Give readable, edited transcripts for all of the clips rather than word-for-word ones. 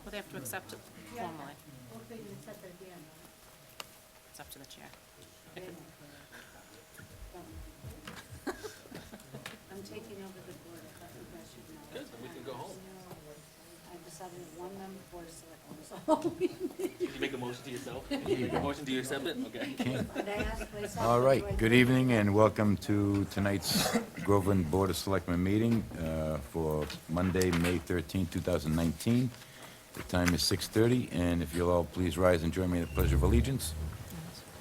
Well, they have to accept it formally. Well, they can accept it at the end. It's up to the chair. They won't. I'm taking over the board, I think I should know. Good, then we can go home. I've decided one member board of selectmen is all we need. Did you make a motion to yourself? Did you make a motion, do you accept it? Okay. Could I ask myself? All right, good evening and welcome to tonight's Groveland Board of Selectmen meeting for Monday, May 13, 2019. The time is 6:30, and if you'll all please rise and join me in the Pledge of Allegiance.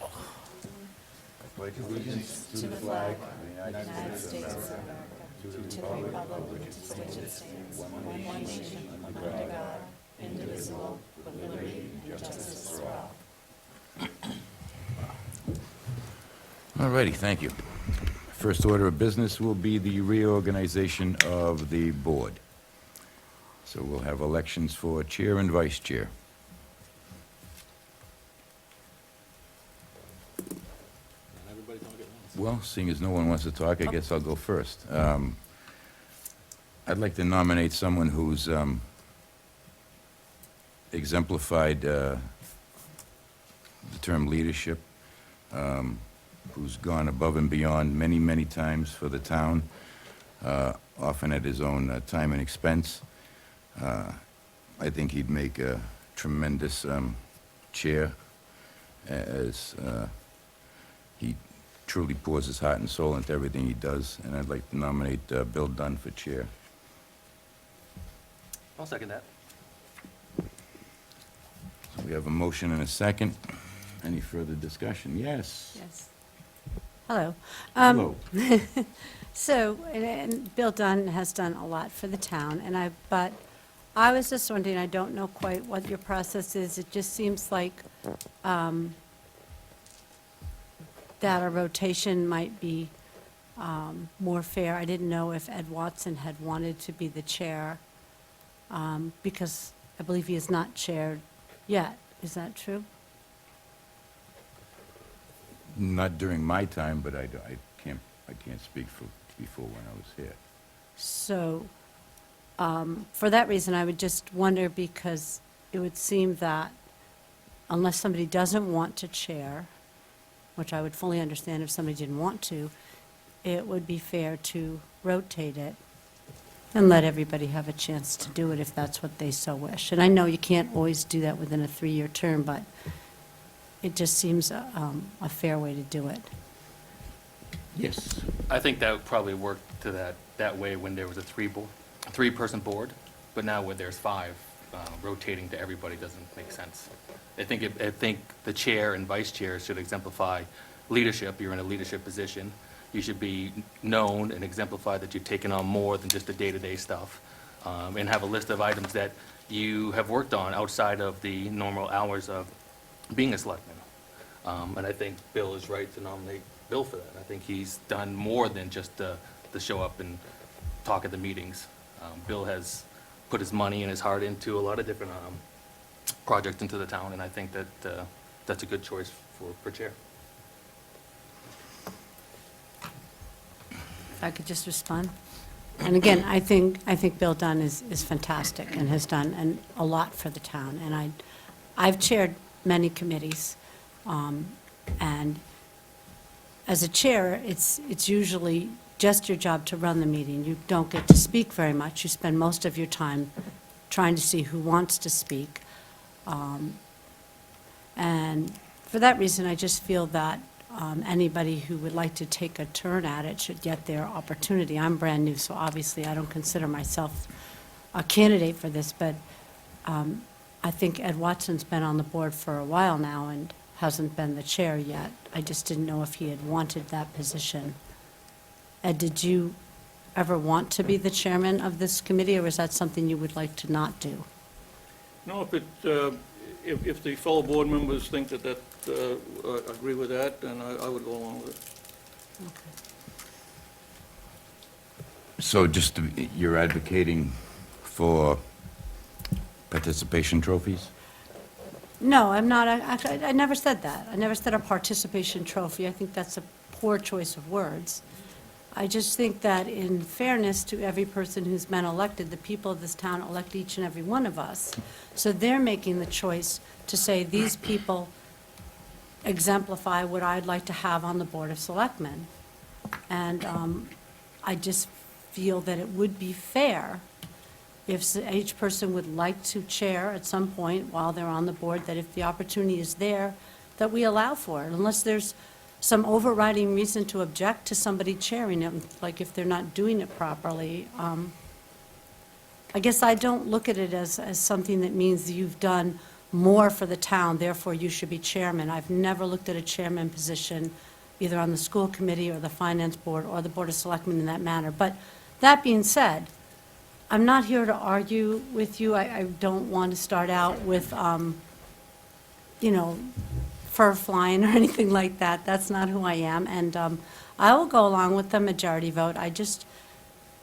I pledge allegiance to the flag of the United States of America, to the republic which stands one nation under God, indivisible, with liberty and justice for all. All righty, thank you. First order of business will be the reorganization of the board. So we'll have elections for chair and vice chair. Not everybody talk at once. Well, seeing as no one wants to talk, I guess I'll go first. I'd like to nominate someone who's exemplified the term leadership, who's gone above and beyond many, many times for the town, often at his own time and expense. I think he'd make a tremendous chair, as he truly pours his heart and soul into everything he does, and I'd like to nominate Bill Dunn for chair. I'll second that. So we have a motion and a second. Any further discussion? Yes. Yes. Hello. Hello. So, and Bill Dunn has done a lot for the town, but I was just wondering, I don't know quite what your process is. It just seems like that a rotation might be more fair. I didn't know if Ed Watson had wanted to be the chair, because I believe he is not chaired yet. Is that true? Not during my time, but I can't speak for before when I was here. So, for that reason, I would just wonder, because it would seem that unless somebody doesn't want to chair, which I would fully understand if somebody didn't want to, it would be fair to rotate it and let everybody have a chance to do it if that's what they so wish. And I know you can't always do that within a 3-year term, but it just seems a fair way to do it. Yes. I think that would probably work to that way when there was a three-person board, but now where there's 5, rotating to everybody doesn't make sense. I think the chair and vice chair should exemplify leadership. You're in a leadership position. You should be known and exemplify that you've taken on more than just the day-to-day stuff, and have a list of items that you have worked on outside of the normal hours of being a selectman. And I think Bill is right to nominate Bill for that. I think he's done more than just to show up and talk at the meetings. Bill has put his money and his heart into a lot of different projects into the town, and I think that that's a good choice for chair. If I could just respond. And again, I think Bill Dunn is fantastic and has done a lot for the town. And I've chaired many committees, and as a chair, it's usually just your job to run the meeting. You don't get to speak very much. You spend most of your time trying to see who wants to speak. And for that reason, I just feel that anybody who would like to take a turn at it should get their opportunity. I'm brand new, so obviously I don't consider myself a candidate for this, but I think Ed Watson's been on the board for a while now and hasn't been the chair yet. I just didn't know if he had wanted that position. Ed, did you ever want to be the chairman of this committee, or is that something you would like to not do? No, if the fellow board members think that agree with that, then I would go along with it. Okay. So you're advocating for participation trophies? No, I'm not. Actually, I never said that. I never said a participation trophy. I think that's a poor choice of words. I just think that in fairness to every person who's been elected, the people of this town elect each and every one of us. So they're making the choice to say, these people exemplify what I'd like to have on the Board of Selectmen. And I just feel that it would be fair if each person would like to chair at some point while they're on the board, that if the opportunity is there, that we allow for it, unless there's some overriding reason to object to somebody chairing it, like if they're not doing it properly. I guess I don't look at it as something that means you've done more for the town, therefore you should be chairman. I've never looked at a chairman position, either on the school committee or the finance board or the Board of Selectmen in that manner. But that being said, I'm not here to argue with you. I don't want to start out with, fur flying or anything like that. That's not who I am. And I will go along with the majority vote. I just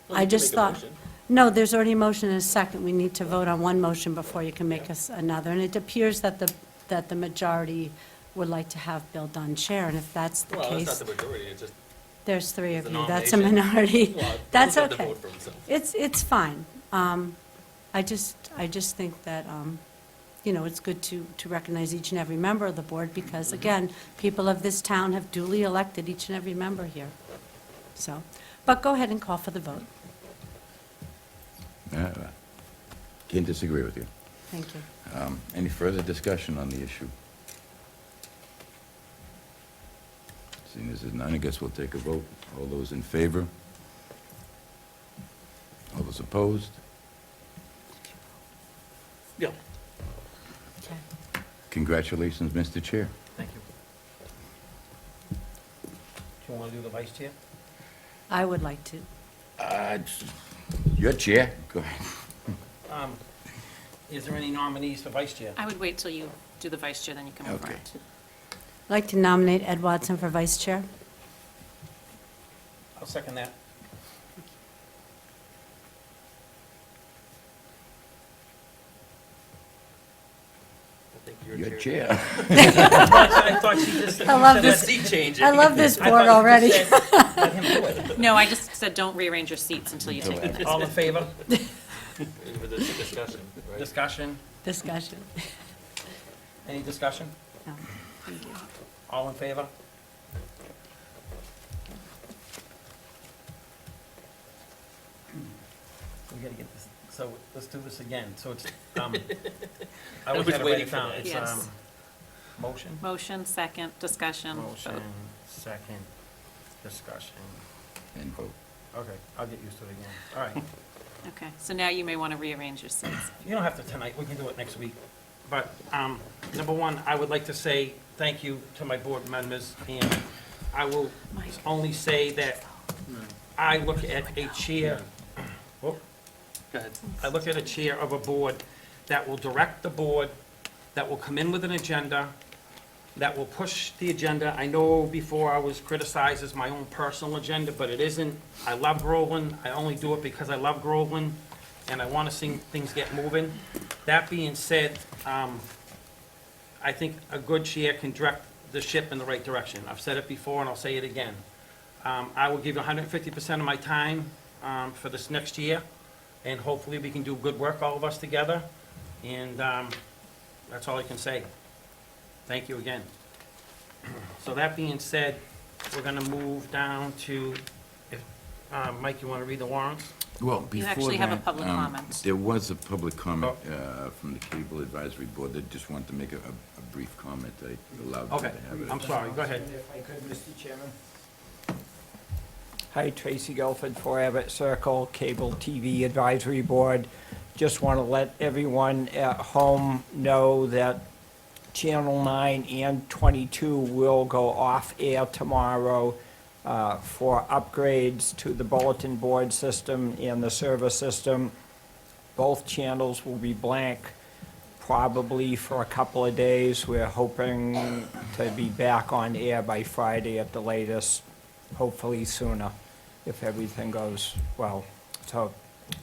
thought. No, there's already a motion and a second. We need to vote on one motion before you can make us another. And it appears that the majority would like to have Bill Dunn chair, and if that's the Well, case. it's not the majority, it's just, There's three of It's a you. That's a nomination. minority. well, That's he'll have to okay. vote for himself. It's fine. I just think that, it's good to recognize each and every member of the board, because, again, people of this town have duly elected each and every member here. So, but go ahead and call for the vote. Can't disagree with you. Thank you. Any further discussion on the issue? Seeing as there's none, I guess we'll take a vote. All those in favor? All those opposed? Yeah. Okay. Congratulations, Mr. Chair. Thank you. Do you want to do the vice chair? I would like to. Your chair, go ahead. Is there any nominees for vice chair? I would wait till you do the vice chair, then you can move Okay. around. I'd like to nominate Ed Watson for vice chair. I'll second that. I think Your chair. I thought she just. I love said this. that- Seat changing. I love this I board thought you already. just said, Let him do it. No, I just said don't rearrange your seats until you take the All in favor? For this discussion, right? Discussion? Discussion. Any discussion? No, thank you. All in favor? We gotta get this, so let's do this again. So it's, I I was was had it waiting written for down. that. It's, Yes. motion? Motion, second, discussion, Motion, vote. second, discussion. And vote. Okay, I'll get used to it again. All right. Okay, so now you may want to rearrange your seats. You don't have to tonight, we can do it next week. But, number one, I would like to say thank you to my board members, and I will only say that I look at a chair, Go ahead. I look at a chair of a board that will direct the board, that will come in with an agenda, that will push the agenda. I know before I was criticized as my own personal agenda, but it isn't. I love Groveland, I only do it because I love Groveland, and I want to see things get moving. That being said, I think a good chair can direct the ship in the right direction. I've said it before and I'll say it again. I will give you 150% of my time for this next year, and hopefully we can do good work, all of us together, and that's all I can say. Thank you again. So that being said, we're going to move down to, if, Mike, you want to read the warrants? Well, before You actually have a that, public comment. There was a public comment from the Cable Advisory Board that just wanted to make a brief comment. I allowed them to Okay, have it. I'm sorry, go ahead. If I could, Mr. Chairman. Hi, Tracy Guilford, 4 Abbott Circle, Cable TV Advisory Board. Just want to let everyone at home know that Channel 9 and 22 will go off air tomorrow for upgrades to the bulletin board system and the server system. Both channels will be blank probably for a couple of days. We're hoping to be back on air by Friday at the latest, hopefully sooner, if everything goes well. So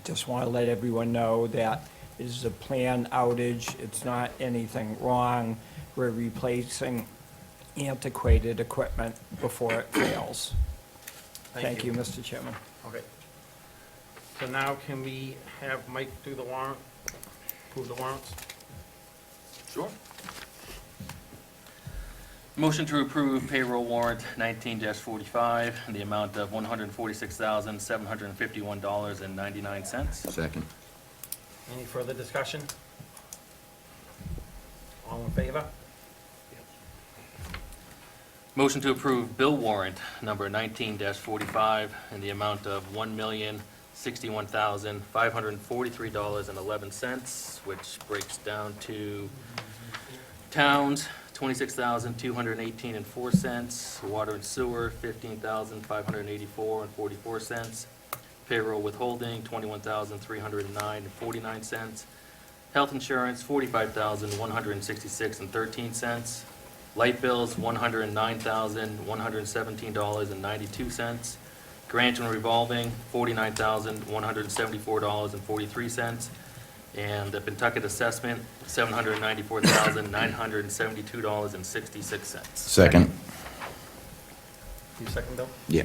just want to let everyone know that it is a planned outage. It's not anything wrong. We're replacing antiquated equipment before it fails. Thank you, Mr. Chairman. Okay. So now can we have Mike do the warrant, approve the warrants? Sure. Motion to approve payroll warrant 19-45 in the amount of $146,751.99. Second. Any further discussion? All in favor? Motion to approve bill warrant number 19-45 in the amount of $1,061,543.11, which breaks down to towns, $26,218.04, water and sewer, $15,584.44, payroll withholding, $21,309.49, health insurance, $45,166.13, light bills, $109,117.92, grant and revolving, $49,174.43, and the Pentucket assessment, $794,972.66. Second. You second, Bill? Yeah.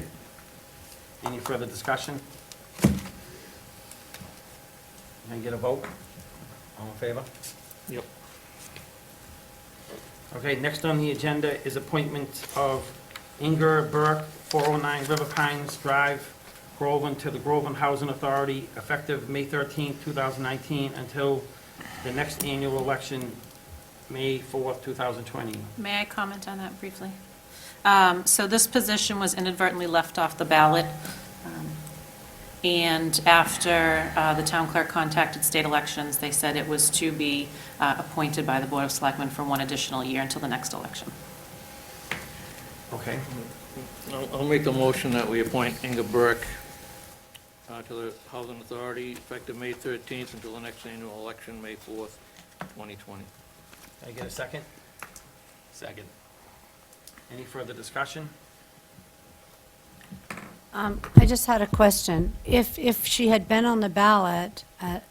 Any further discussion? Can I get a vote? All in favor? Yep. Okay, next on the agenda is appointment of Inger Burke, 409 River Pines Drive, Groveland, to the Groveland Housing Authority, effective May 13, 2019, until the next annual election, May 4th, 2020. May I comment on that briefly? So this position was inadvertently left off the ballot, and after the town clerk contacted state elections, they said it was to be appointed by the Board of Selectmen for one additional year until the next election. Okay, I'll make the motion that we appoint Inga Burke to the Housing Authority effective May 13th until the next annual election, May 4th, 2020. can I get a second? Second. Any further discussion? I just had a question. If she had been on the ballot,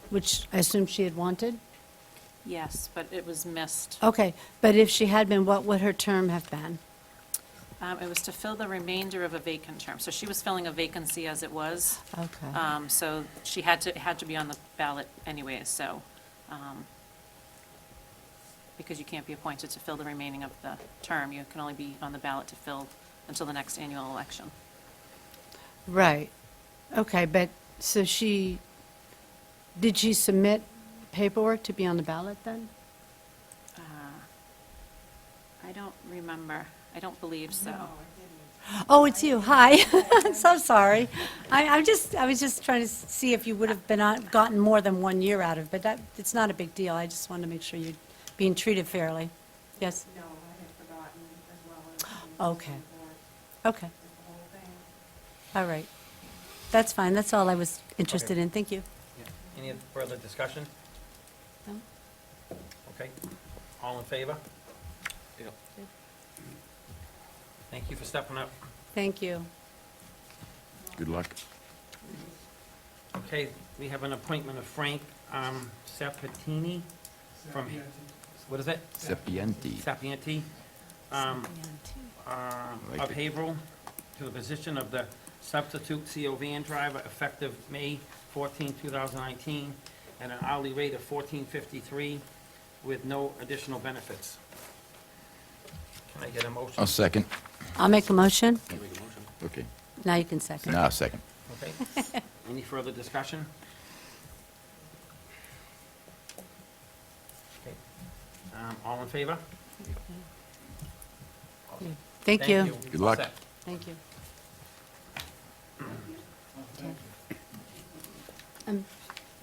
which I assume she had wanted? Yes, but it was missed. Okay, but if she had been, what would her term have been? It was to fill the remainder of a vacant term. So she was filling a vacancy as it was. Okay. So she had to be on the ballot anyways, so, because you can't be appointed to fill the remaining of the term, you can only be on the ballot to fill until the next annual election. Right. Okay, but, so did she submit paperwork to be on the ballot then? I don't remember. I don't believe so. Oh, it's you. Hi. I'm so sorry. I was just trying to see if you would have gotten more than 1 year out of it, but it's not a big deal. I just wanted to make sure you're being treated fairly. Yes? No, I had forgotten as well as. the Okay. board, Okay. the whole thing. All right. That's fine. That's all I was interested in. Thank you. Any further discussion? No? Okay, all in favor? Yep. Thank you for stepping up. Thank you. Good luck. Okay, we have an appointment of Frank Sabatini from, what is it? Sapienti. Sapienti, like of it. Haverhill, to the position of the substitute CO van driver effective May 14, 2019, at an hourly rate of $14.53 with no additional benefits. Can I get a motion? I'll second. I'll make a motion. Can you make a motion? Okay. Now you can second. No, I'll second. Okay. Any further discussion? Okay. All in favor? Thank you. Good luck. All set. Thank you.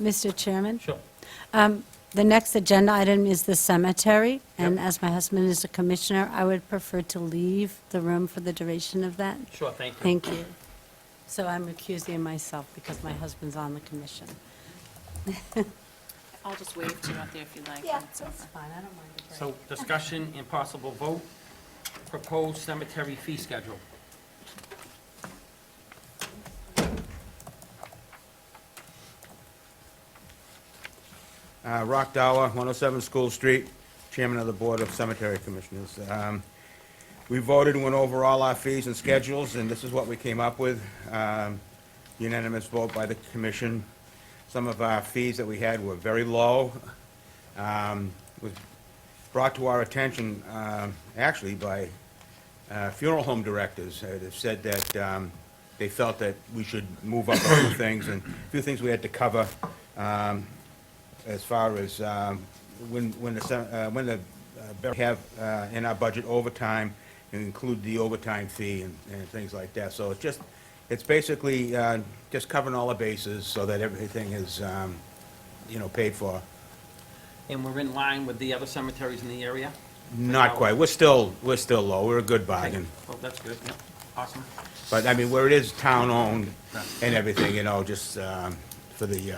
Mr. Chairman? Sure. The next agenda item is the cemetery, and as my husband is a commissioner, I would prefer to leave the room for the duration of that. Sure, thank you. Thank you. So I'm recusing myself because my husband's on the commission. I'll just wave to you out there if you'd like. when it's over. fine, I don't mind the break. So discussion and possible vote, proposed cemetery fee schedule. Rock Dower, 107 School Street, Chairman of the Board of Cemetery Commissioners. We voted and went over all our fees and schedules, and this is what we came up with. Unanimous vote by the commission. Some of our fees that we had were very low. Was brought to our attention, actually, by funeral home directors. They've said that they felt that we should move up a few things, and a few things we had to cover, as far as when the we have in our budget overtime, and include the overtime fee and things like that. So it's basically just covering all the bases so that everything is, paid for. And we're in line with the other cemeteries in the area? Not quite. We're still low. We're a good bargain. Oh, that's good, yep, awesome. But, I mean, where it is town-owned and everything, just for the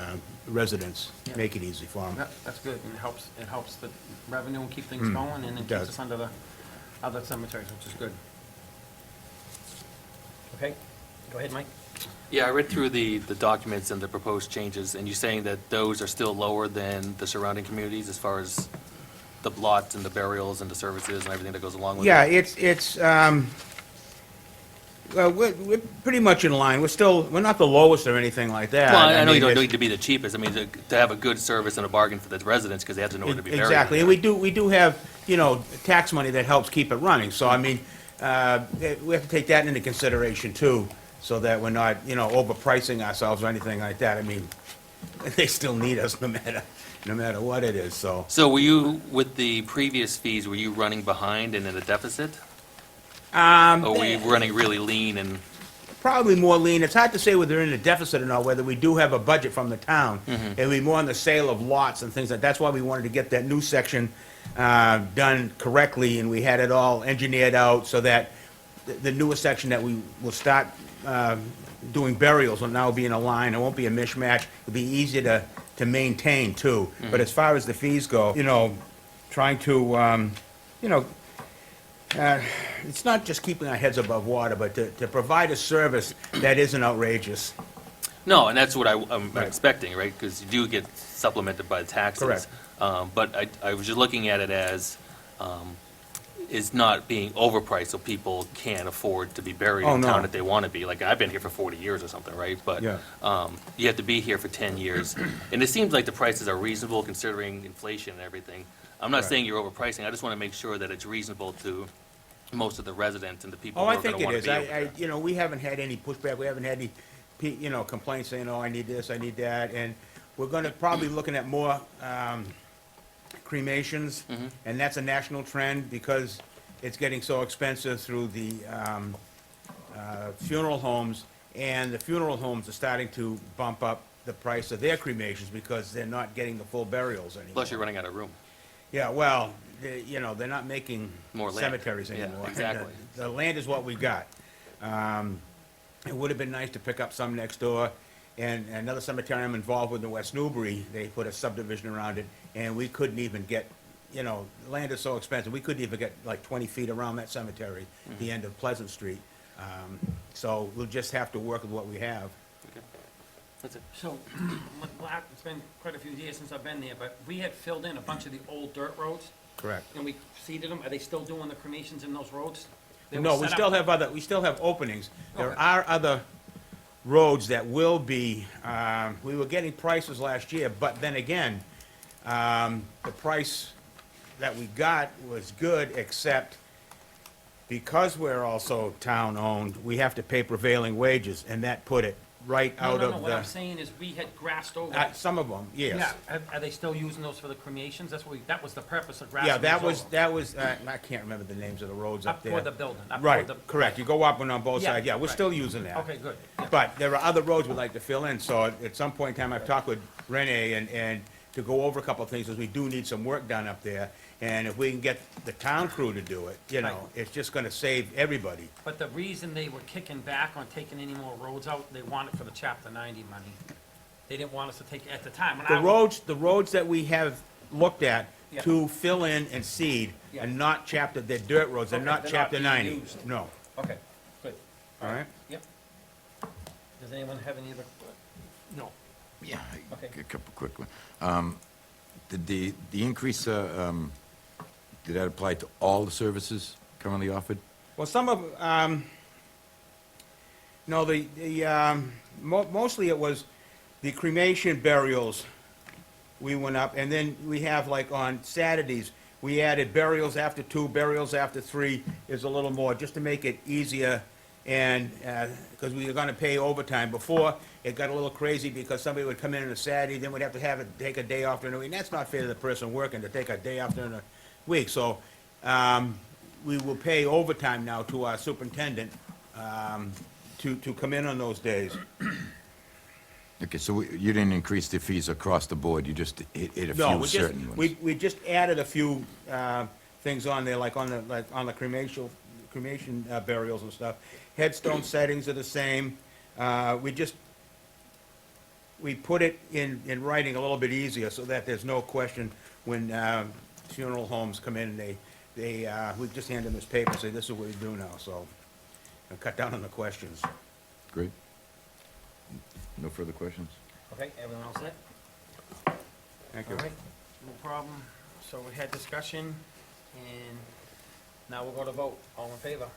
residents, Yeah. make it easy for them. Yep, that's good, and it helps the revenue and keep things going, and it keeps does. us under the other cemeteries, which is good. Okay, go ahead, Mike. Yeah, I read through the documents and the proposed changes, and you're saying that those are still lower than the surrounding communities as far as the lots and the burials and the services and everything that goes along with it? Yeah, it's, well, we're pretty much in line. We're not the lowest or anything like that. Well, I know you mean, don't it's- need to be the cheapest. I mean, to have a good service and a bargain for the residents, because they have to know where to be buried. Exactly, and we do have, tax money that helps keep it running, so I mean, we have to take that into consideration too, so that we're not, overpricing ourselves or anything like that. I mean, they still need us no matter what it is, so. So were you, with the previous fees, were you running behind and in a deficit? Or were you running really lean and, Probably more lean. It's hard to say whether they're in a deficit or not, whether we do have a budget from the town. It'll be more on the sale of lots and things like, that's why we wanted to get that new section done correctly, and we had it all engineered out so that the newest section that we will start doing burials will now be in a line. It won't be a mishmash. It'll be easier to maintain too. But as far as the fees go, trying to, it's not just keeping our heads above water, but to provide a service that isn't outrageous. no, and that's what I'm Right. expecting, right? Because you do get supplemented by the taxes. Correct. But I was just looking at it as, is not being overpriced so people can't afford to be buried Oh, in no. town if they want to be. Like, I've been here for 40 years or something, right? But Yeah. you have to be here for 10 years. And it seems like the prices are reasonable considering inflation and everything. I'm not Right. saying you're overpricing, I just want to make sure that it's reasonable to most of the residents and the people Oh, who I are going think to it want to is. be over there. We haven't had any pushback, we haven't had any, complaints saying, oh, I need this, I need that, and we're gonna probably looking at more, cremations, and that's a national trend, because it's getting so expensive through the, funeral homes, and the funeral homes are starting to bump up the price of their cremations, because they're not getting the full burials anymore. Plus, you're running out of room. Yeah, well, they're not making More land. cemeteries Yeah, anymore. exactly. The land is what we got. It would have been nice to pick up some next door, and another cemetery I'm involved with in West Newbury, they put a subdivision around it, and we couldn't even get, land is so expensive, we couldn't even get like 20 feet around that cemetery, the end of Pleasant Street. So we'll just have to work with what we have. Okay. That's it. So, it's been quite a few years since I've been there, but we had filled in a bunch of the old dirt roads, Correct. and we seeded them. Are they still doing the cremations in those roads? They were No, we set still up- have we still have openings. There Okay. are other roads that will be, we were getting prices last year, but then again, the price that we got was good, except because we're also town-owned, we have to pay prevailing wages, and that put it right out No, of what I'm the, saying is we had grassed over. some of them, yes. Yeah, are they still using those for the cremations? That was the purpose of grassing Yeah, that those was, over. I can't remember the names of the roads up Up there. toward the building, up toward Right, the. correct. You go up and on both Yeah, sides, yeah, we're right. still using that. Okay, good. Yeah. But there are other roads we'd like to fill in, so at some point in time, I've talked with Renee and to go over a couple of things, because we do need some work done up there. And if we can get the town crew to do it, Right. it's just gonna save everybody. But the reason they were kicking back on taking any more roads out, they wanted for the chapter 90 money. They didn't want us to take, at the time, when I was. The roads that we have looked at Yeah. to fill in and seed Yeah. are not chapter, they're dirt roads, they're Okay, not they're chapter not being 90. used. No, Okay, good. all right? Yep. Does anyone have any other? No. Yeah, Okay. a couple quick ones. Did the increase, did that apply to all the services currently offered? Well, some of, no, mostly it was the cremation burials. We went up, and then we have like on Saturdays, we added burials after 2, burials after 3 is a little more, just to make it easier. And, because we were gonna pay overtime. Before, it got a little crazy because somebody would come in on a Saturday, then we'd have to have it, take a day off during the week. And that's not fair to the person working to take a day off during the week. So, we will pay overtime now to our superintendent, to come in on those days. Okay, so you didn't increase the fees across the board, you just hit a No, few we just, certain ones? we just added a few, things on there, like on the cremation burials and stuff. Headstone settings are the same. We put it in writing a little bit easier so that there's no question when, funeral homes come in and we just hand them this paper and say, this is what we do now, so. And cut down on the questions. Great. No further questions? Okay, everyone all set? Thank All you. right, no problem. So we had discussion, and now we'll go to vote. All in favor?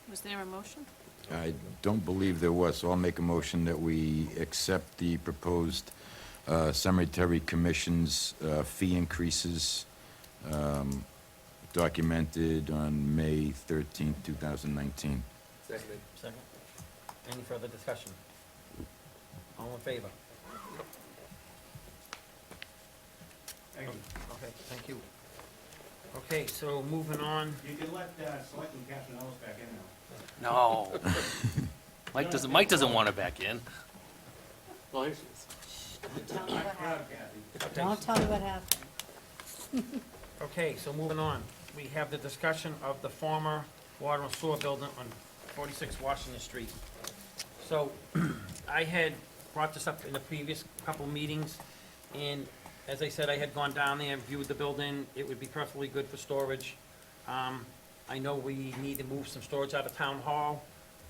Was there a motion? I don't believe there was, so I'll make a motion that we accept the proposed cemetery commission's fee increases documented on May 13th, 2019. Seconded. Second. Any further discussion? All in favor? Thank you. Okay, thank you. Okay, so moving on. You can let, Selectman Captain Ellis back in now. No. Mike doesn't want it back in. Well, here she is. Don't tell me what happened. Okay, so moving on. We have the discussion of the former water and sewer building on 46 Washington Street. So I had brought this up in the previous couple meetings, and as I said, I had gone down there and viewed the building. It would be perfectly good for storage. I know we need to move some storage out of town hall,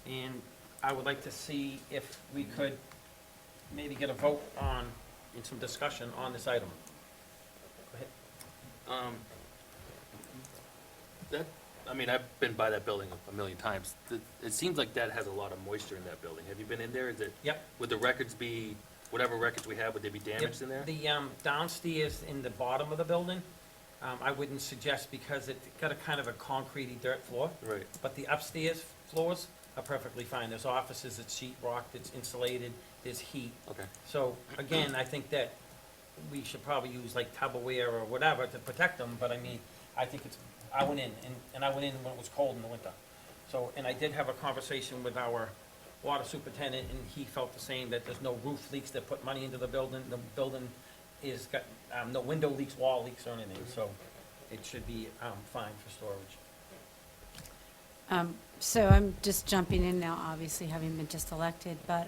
and I would like to see if we could maybe get a vote on, and some discussion on this item. Go ahead. I've been by that building a million times. It seems like that has a lot of moisture in that building. Have you been in there? Yep. Would the records be, whatever records we have, would they be damaged in there? The downstairs in the bottom of the building, I wouldn't suggest because it got a kind of a concrete-y dirt floor. Right. But the upstairs floors are perfectly fine. There's offices, it's sheet rock, it's insulated, there's heat. Okay. So, again, I think that we should probably use like Tupperware or whatever to protect them, but I mean, I think I went in, and I went in when it was cold in the winter. So, and I did have a conversation with our water superintendent, and he felt the same, that there's no roof leaks that put money into the building. The building is got, no window leaks, wall leaks or anything, so it should be, fine for storage. So I'm just jumping in now, obviously, having been just elected, but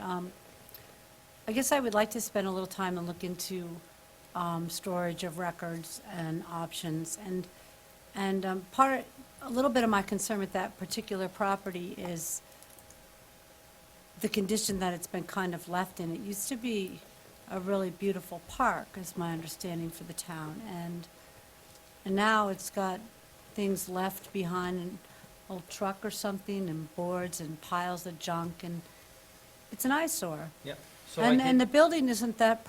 I guess I would like to spend a little time and look into storage of records and options. And a little bit of my concern with that particular property is the condition that it's been kind of left in. It used to be a really beautiful park, is my understanding, for the town, and now it's got things left behind, an old truck or something, and boards and piles of junk, and it's an eyesore. Yep. So And the building isn't that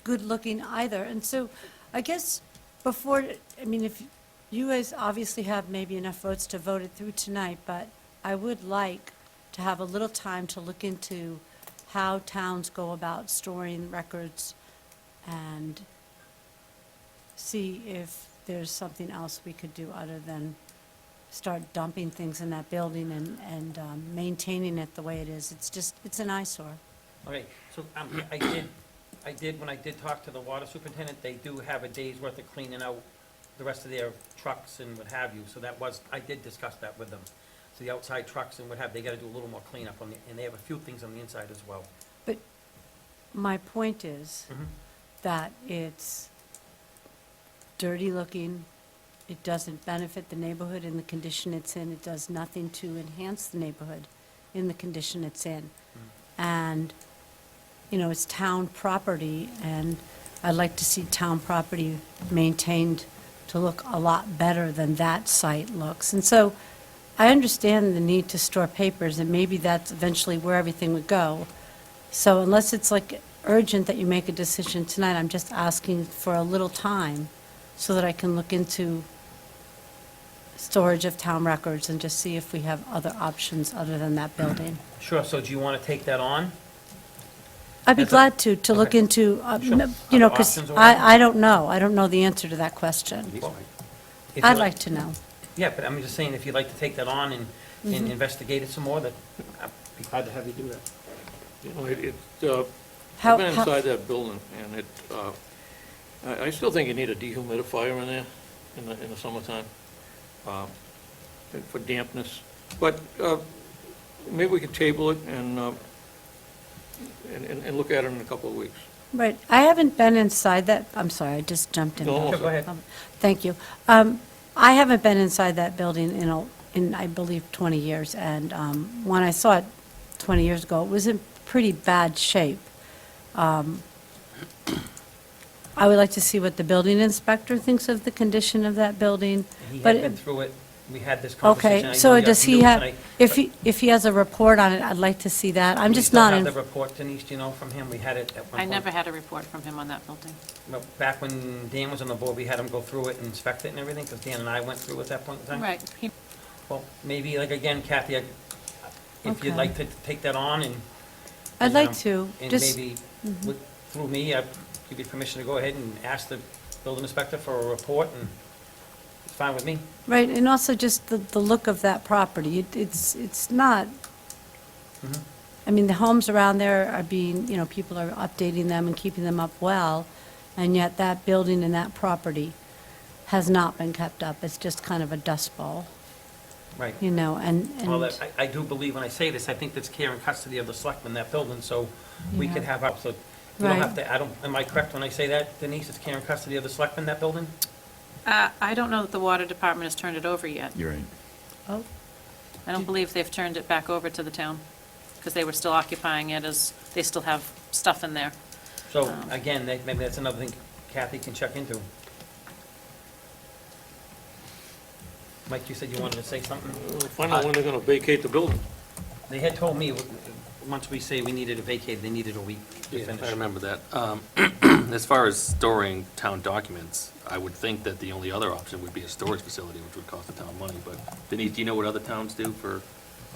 good-looking either. And so I guess before, I mean, if you guys obviously have maybe enough votes to vote it through tonight, but I would like to have a little time to look into how towns go about storing records and see if there's something else we could do other than start dumping things in that building and maintaining it the way it is. It's an eyesore. Okay, so I did, when I did talk to the water superintendent, they do have a day's worth of cleaning out the rest of their trucks and what have you, so I did discuss that with them. So the outside trucks and what have, they gotta do a little more cleanup and they have a few things on the inside as well. But my point is Mhm. that it's dirty-looking, it doesn't benefit the neighborhood in the condition it's in, it does nothing to enhance the neighborhood in the condition it's in. And, it's town property, and I'd like to see town property maintained to look a lot better than that site looks. And so I understand the need to store papers, and maybe that's eventually where everything would go. So unless it's like urgent that you make a decision tonight, I'm just asking for a little time so that I can look into storage of town records and just see if we have other options other than that building. Sure, so do you want to take that on? I'd be That's a- glad to look okay. into, Sure. you know, Other because options or whatever? I don't know. I don't know the answer to that question. If I'd you like to know. Yeah, but I'm just saying, if you'd like to take that on and Mm-hmm. investigate it some more, that, I'd be glad to have you do that. You know, How- I've been how- inside that building, and I still think you need a dehumidifier in there in the summertime, for dampness. But maybe we could table it and look at it in a couple of weeks. Right. I haven't been inside that, I'm sorry, I just jumped in. No, there. Sure, go ahead. Thank you. I haven't been inside that building in, I believe, 20 years, and when I saw it 20 years ago, it was in pretty bad shape. I would like to see what the building inspector thinks of the condition of that building. And he But had been through it, we had this conversation. Okay, I so know you does he knew have, tonight, if but he has a report on it, I'd like to see that. I'm we just still not have in. the report, Denise, do you know, from him? We had it at one I point. never had a report from him on that building. Well, back when Dan was on the board, we had him go through it and inspect it and everything, because Dan and I went through at that point in time. Right. He- Well, maybe, like, again, Kathy, if you'd Okay. like to take that on and. I'd like um, to, And just, maybe, through me, I'd give you permission to go ahead and ask the building inspector for a report, and it's fine with me. right, and also just the look of that property. It's not, Mhm. I mean, the homes around there are being, you know, people are updating them and keeping them up well, and yet that building and that property has not been kept up. It's just kind of a dust bowl, Right. you know, and. Well, I do believe when I say this, I think that's care and custody of the selectmen, that building, so we could Yeah. have, so we don't have Right. to, am I correct when I say that, Denise? It's care and custody of the selectmen, that building? I don't know that the water department has turned it over yet. You're right. Oh, I don't believe they've turned it back over to the town, because they were still occupying it as, they still have stuff in there. So, again, maybe that's another thing Kathy can check into. Mike, you said you wanted to say something? Find out when they're gonna vacate the building. They had told me, once we say we needed to vacate, they needed a week to finish. I remember that. As far as storing town documents, I would think that the only other option would be a storage facility, which would cost the town money, but Denise, do you know what other towns do for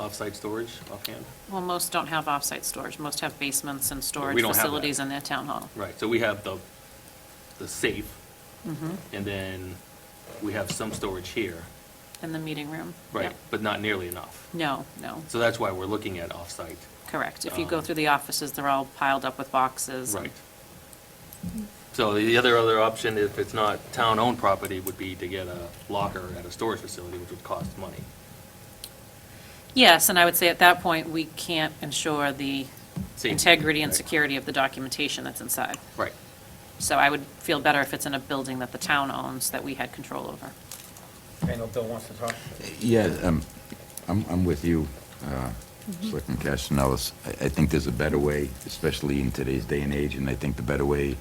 off-site storage offhand? Well, most don't have off-site storage. Most have basements and storage We don't have that. facilities in their town hall. Right, so we have the safe, and then we have some storage here, In the meeting room. right, Yep. but not nearly enough. No, no, So that's why we're looking at off-site. correct. If you go through the offices, they're all piled up with boxes. Right. So the other option, if it's not town-owned property, would be to get a locker at a storage facility, which would cost money. Yes, and I would say at that point, we can't ensure the Safety, integrity and right. security of the documentation that's inside. Right. So I would feel better if it's in a building that the town owns, that we had control over. I know Bill wants to talk. Yeah, I'm with you, Selectman Castellanos. I think there's a better way, especially in today's day and age, and I think the better way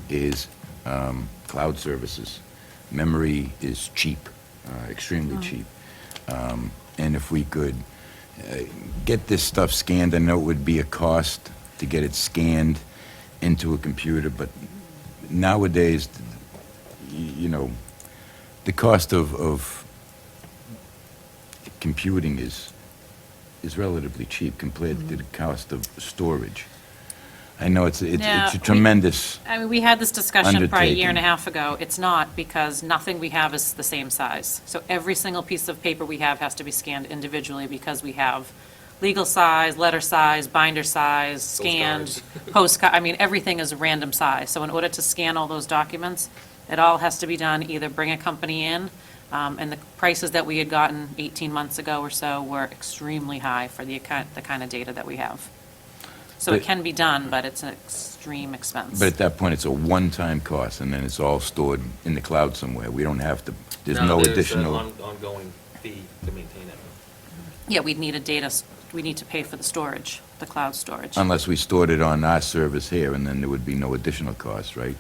is cloud services. Memory is cheap, extremely cheap. And if we could get this stuff scanned, I know it would be a cost to get it scanned into a computer, but nowadays, you know, the cost of computing is relatively cheap compared to the cost of storage. I know it's Yeah, a tremendous, I mean, we had this discussion probably a year and a Undertaking. half ago. It's not, because nothing we have is the same size. So every single piece of paper we have has to be scanned individually, because we have legal size, letter size, binder size, scanned, postcard, I mean, everything is random size. So in order to scan all those documents, it all has to be done, either bring a company in, and the prices that we had gotten 18 months ago or so were extremely high for the kind of data that we have. So it But- can be done, but it's an extreme expense. but at that point, it's a one-time cost, and then it's all stored in the cloud somewhere. We don't have to, there's no additional. ongoing fee to maintain it. Yeah, we'd need we need to pay for the storage, the cloud storage. Unless we stored it on our service here, and then there would be no additional cost, right?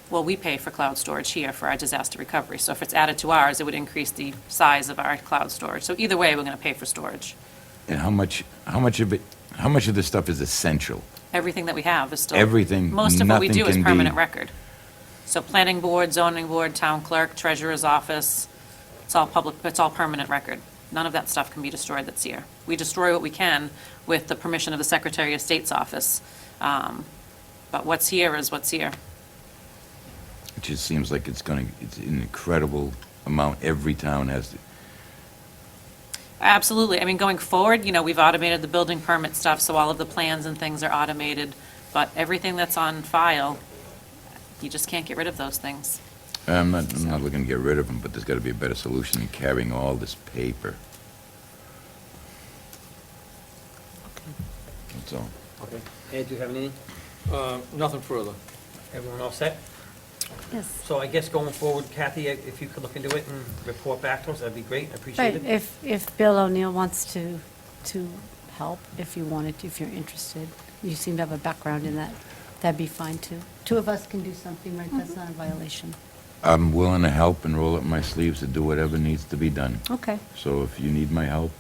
Well, we pay for cloud storage here for our disaster recovery. So if it's added to ours, it would increase the size of our cloud storage. So either way, we're going to pay for storage. And how much of this stuff is essential? Everything that we have is still. Everything, Most of what we nothing do is can permanent be- record. So planning board, zoning board, town clerk, treasurer's office, it's all public, it's all permanent record. None of that stuff can be destroyed that's here. We destroy what we can with the permission of the Secretary of State's office. But what's here is what's here. It just seems like it's an incredible amount every town has to. Absolutely. I mean, going forward, we've automated the building permit stuff, so all of the plans and things are automated. But everything that's on file, you just can't get rid of those things. I'm not looking to get rid of them, but there's got to be a better solution than carrying all this paper. That's all. Okay. Ed, do you have anything? Nothing further. Everyone all set? Yes. So I guess going forward, Kathy, if you could look into it and report back to us, that'd be great. I appreciate Right, it. if Bill O'Neill wants to help, if you wanted to, if you're interested, you seem to have a background in that, that'd be fine too. Two of us can do something, right? That's not a violation. I'm willing to help and roll up my sleeves to do whatever needs to be done. Okay. So if you need my help,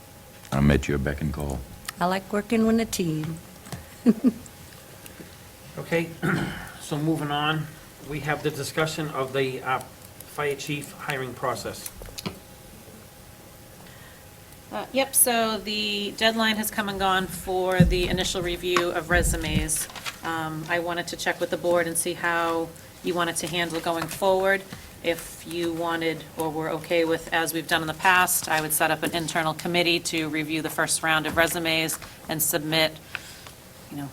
I'm at your beck and call. I like working with a team. Okay, so moving on, we have the discussion of the fire chief hiring process. Yep, so the deadline has come and gone for the initial review of resumes. I wanted to check with the board and see how you wanted to handle going forward. If you wanted, or were okay with, as we've done in the past, I would set up an internal committee to review the first round of resumes and submit,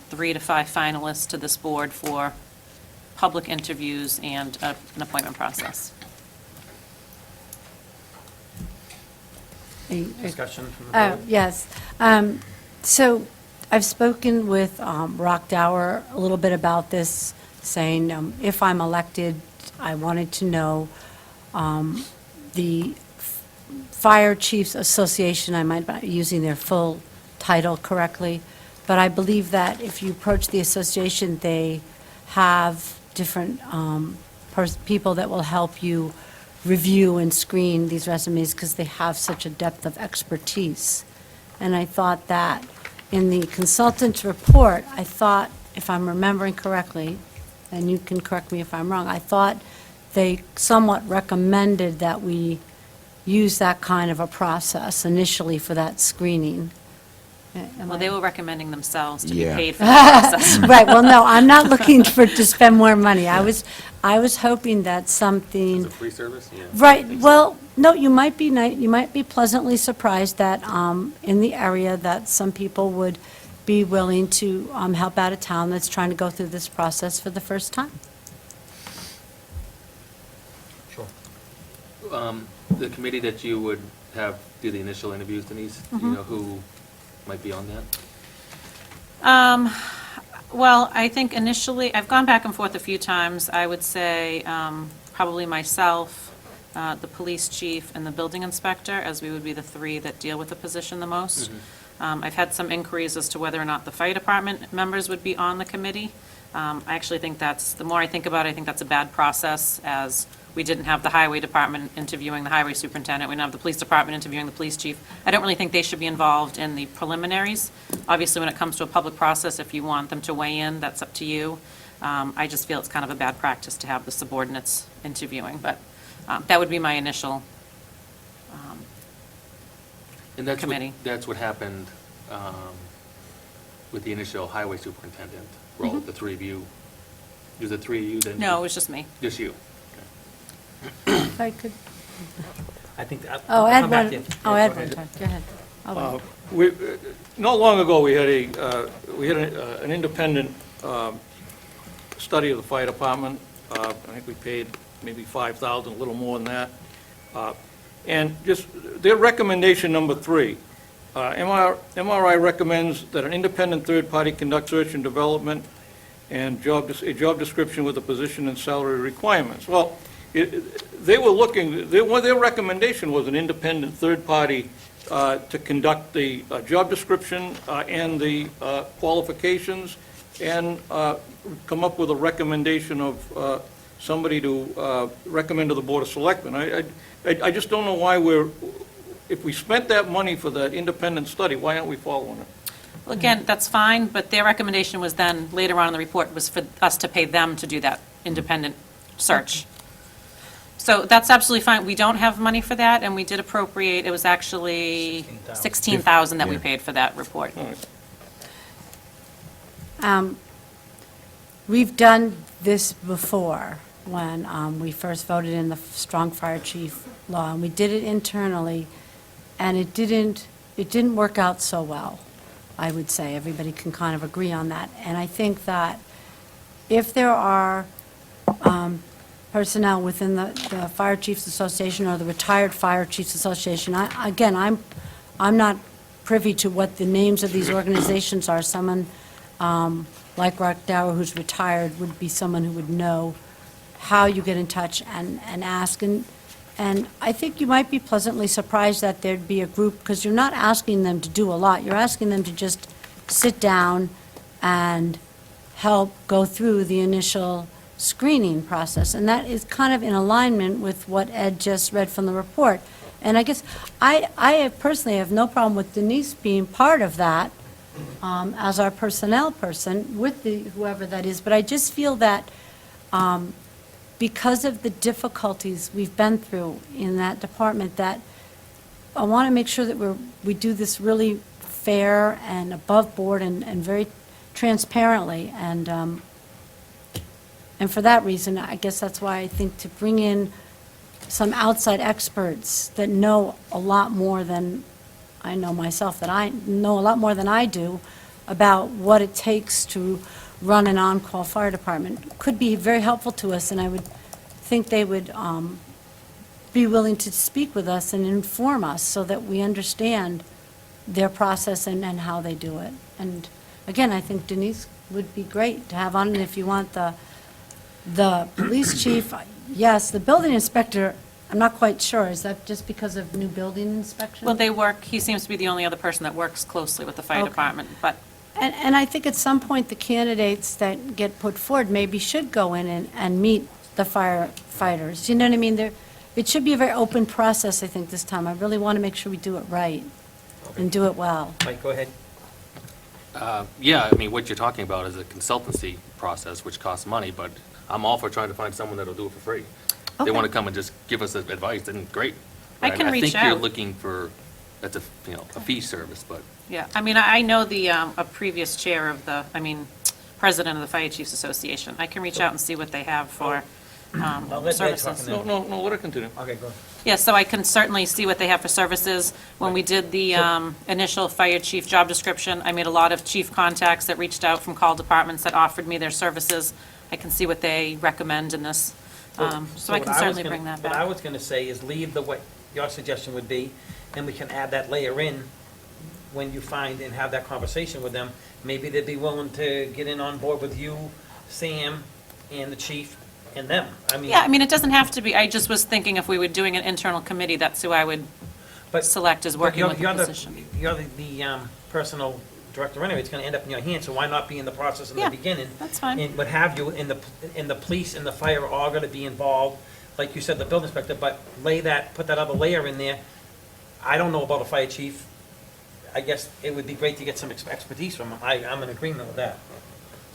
3 to 5 finalists to this board for public interviews and an appointment process. Discussion from the board. Yes. So I've spoken with Rock Dower a little bit about this, saying if I'm elected, I wanted to know the Fire Chiefs Association, I might be using their full title correctly, but I believe that if you approach the association, they have different people that will help you review and screen these resumes because they have such a depth of expertise. And I thought that in the consultant's report, I thought, if I'm remembering correctly, and you can correct me if I'm wrong, I thought they somewhat recommended that we use that kind of a process initially for that screening. Am Well, I- they were recommending themselves to be Yeah. paid for the process. Right, well, no, I'm not looking to spend more money. I was hoping that something. It's a free service? Yeah. Right, well, no, you might be pleasantly surprised that in the area that some people would be willing to help out a town that's trying to go through this process for the first time. Sure. The committee that you would have do the initial interviews, Denise, do you know who might be on that? Well, I think initially, I've gone back and forth a few times. I would say probably myself, the police chief, and the building inspector, as we would be the 3 that deal with the position the most. I've had some inquiries as to whether or not the fire department members would be on the committee. I actually think the more I think about it, I think that's a bad process, as we didn't have the highway department interviewing the highway superintendent, we didn't have the police department interviewing the police chief. I don't really think they should be involved in the preliminaries. Obviously, when it comes to a public process, if you want them to weigh in, that's up to you. I just feel it's kind of a bad practice to have the subordinates interviewing, but that would be my initial And that's committee. That's what happened with the initial highway superintendent role, the 3 of you. Was it 3 of you then? No, it was just me. Just you? If I could, I think that. oh, I'll Ed, come back one, to you. oh, Yeah, Ed, go one ahead. time, go ahead. I'll wait. Not long ago, we had an independent study of the fire department. I think we paid maybe $5,000, a little more than that. And just their recommendation number 3, MRI recommends that an independent third-party conduct search and development and a job description with a position and salary requirements. Well, they were looking, their recommendation was an independent third party to conduct the job description and the qualifications and come up with a recommendation of somebody to recommend to the Board of Selectmen. I just don't know why if we spent that money for that independent study, why aren't we following it? Well, again, that's fine, but their recommendation was then, later on in the report, was for us to pay them to do that independent search. So that's absolutely fine. We don't have money for that, and we did appropriate, it was actually $16,000 that we Yeah. paid for that report. All right. We've done this before, when we first voted in the strong fire chief law, and we did it internally, and it didn't work out so well, I would say. Everybody can kind of agree on that. And I think that if there are personnel within the Fire Chiefs Association or the Retired Fire Chiefs Association, I'm not privy to what the names of these organizations are. Someone like Rock Dower, who's retired, would be someone who would know how you get in touch and ask. And I think you might be pleasantly surprised that there'd be a group, because you're not asking them to do a lot. You're asking them to just sit down and help go through the initial screening process. And that is kind of in alignment with what Ed just read from the report. And I guess I personally have no problem with Denise being part of that as our personnel person with whoever that is. But I just feel that because of the difficulties we've been through in that department, that I want to make sure that we do this really fair and above board and very transparently. And for that reason, I guess that's why I think to bring in some outside experts that know a lot more than I know myself, that I know a lot more than I do about what it takes to run an on-call fire department could be very helpful to us, and I would think they would be willing to speak with us and inform us so that we understand their process and how they do it. And again, I think Denise would be great to have on, and if you want the police chief, yes, the building inspector, I'm not quite sure, is that just because of new building inspection? Well, he seems to be the only other person that works closely with the fire Okay. department, but And I think at some point, the candidates that get put forward maybe should go in and meet the firefighters. You know what I mean? It should be a very open process, I think, this time. I really want to make sure we do it right and do it well. Mike, go ahead. Yeah, I mean, what you're talking about is a consultancy process, which costs money, but I'm all for trying to find someone that'll do it for free. If they Okay. want to come and just give us advice, then great. I can reach I think you're out. looking for, that's a fee service, but yeah, I mean, I know a previous chair of president of the Fire Chiefs Association. I can reach out and see what they have for I'll let Ed talk services. and No, let her continue. Okay, go ahead. Yeah, so I can certainly see what they have for services. When we did the initial fire chief job description, I made a lot of chief contacts that reached out from call departments that offered me their services. I can see what they recommend in this. So I what can was certainly gonna- bring that What I back. was going to say is leave what your suggestion would be, and we can add that layer in when you find and have that conversation with them. Maybe they'd be willing to get in on board with you, Sam, and the chief, and them. I mean. Yeah, I mean, it doesn't have to be, I just was thinking if we were doing an internal committee, that's who I would But- select as working But with the you're position. You're the personal director anyway, it's gonna end up in your hands, so why not be in the process in Yeah, the beginning? that's fine. And what have you, and the police and the fire are all gonna be involved, like you said, the building inspector, but put that other layer in there. I don't know about a fire chief. I guess it would be great to get some expertise from them. I'm in agreement with that.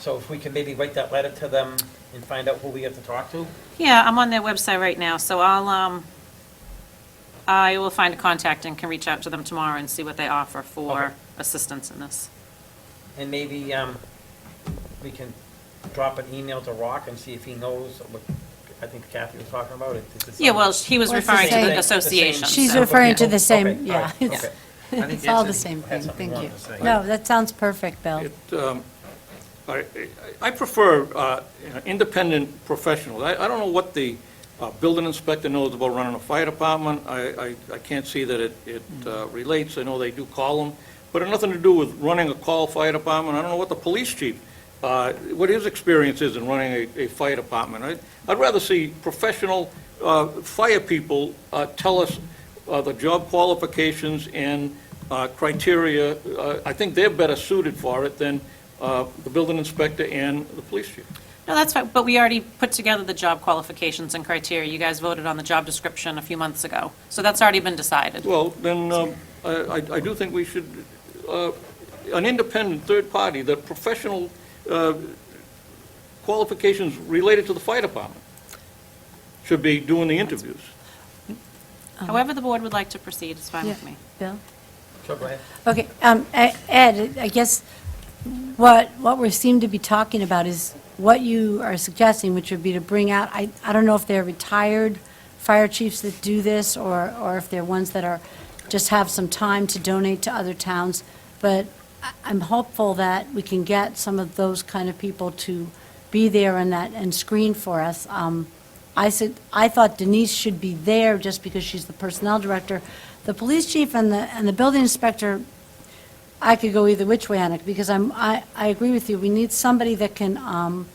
So if we can maybe write that letter to them and find out who we have to talk to. Yeah, I'm on their website right now, so I will find a contact and can reach out to them tomorrow and see what they offer for Okay. assistance in this. And maybe we can drop an email to Rock and see if he knows what, I think Kathy was talking about. Yeah, well, he was Well, it's the referring to same- the association. She's so- referring to the Okay, same, all yeah. right, It's okay. I think it's all Ed the said he same had thing, something he thank you. wanted to say. No, that sounds perfect, Bill. I prefer independent professionals. I don't know what the building inspector knows about running a fire department. I can't see that it relates. I know they do call them, but it has nothing to do with running a call fire department. I don't know what the police chief, what his experience is in running a fire department. I'd rather see professional fire people tell us the job qualifications and criteria. I think they're better suited for it than the building inspector and the police chief. No, that's fine, but we already put together the job qualifications and criteria. You guys voted on the job description a few months ago, so that's already been decided. Well, then, I do think we should, an independent third party, the professional qualifications related to the fire department should be doing the interviews. However the board would like to proceed is fine with Yeah. me. Bill? Sure, go ahead. Okay, Ed, I guess what we seem to be talking about is what you are suggesting, which would be to bring out, I don't know if they're retired fire chiefs that do this, or if they're ones that are, just have some time to donate to other towns, but I'm hopeful that we can get some of those kind of people to be there and screen for us. I thought Denise should be there just because she's the personnel director. The police chief and the building inspector, I could go either which way on it, because I agree with you. We need somebody that can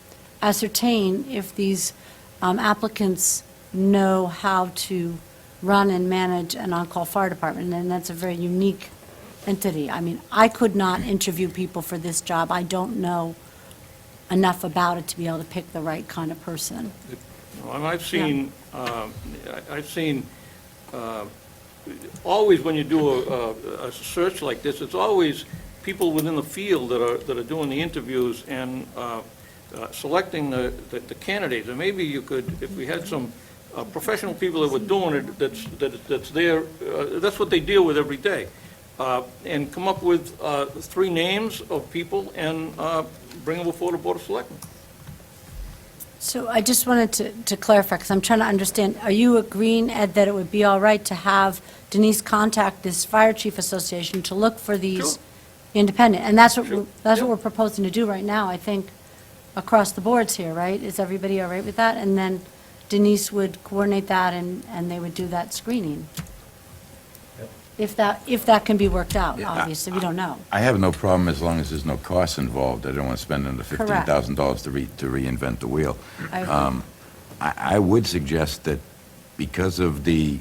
ascertain if these applicants know how to run and manage an on-call fire department, and that's a very unique entity. I mean, I could not interview people for this job. I don't know enough about it to be able to pick the right kind of person. And I've seen, always when you do a search like this, it's always people within the field that are doing the interviews and selecting the candidates. And maybe you could, if we had some professional people that were doing it, that's there, that's what they deal with every day, and come up with 3 names of people and bring them before the Board of Selectmen. So I just wanted to clarify, because I'm trying to understand, are you agreeing, Ed, that it would be all right to have Denise contact this Fire Chief Association to look for these Sure. independent? And that's what, Sure. that's Yeah. what we're proposing to do right now, I think, across the boards here, right? Is everybody all right with that? And then Denise would coordinate that, and they would do that screening? If that can be worked out, Yeah, obviously, we don't know. I have no problem as long as there's no costs involved. I don't want to spend under Correct. $15,000 to reinvent the wheel. I agree. I would suggest that because of the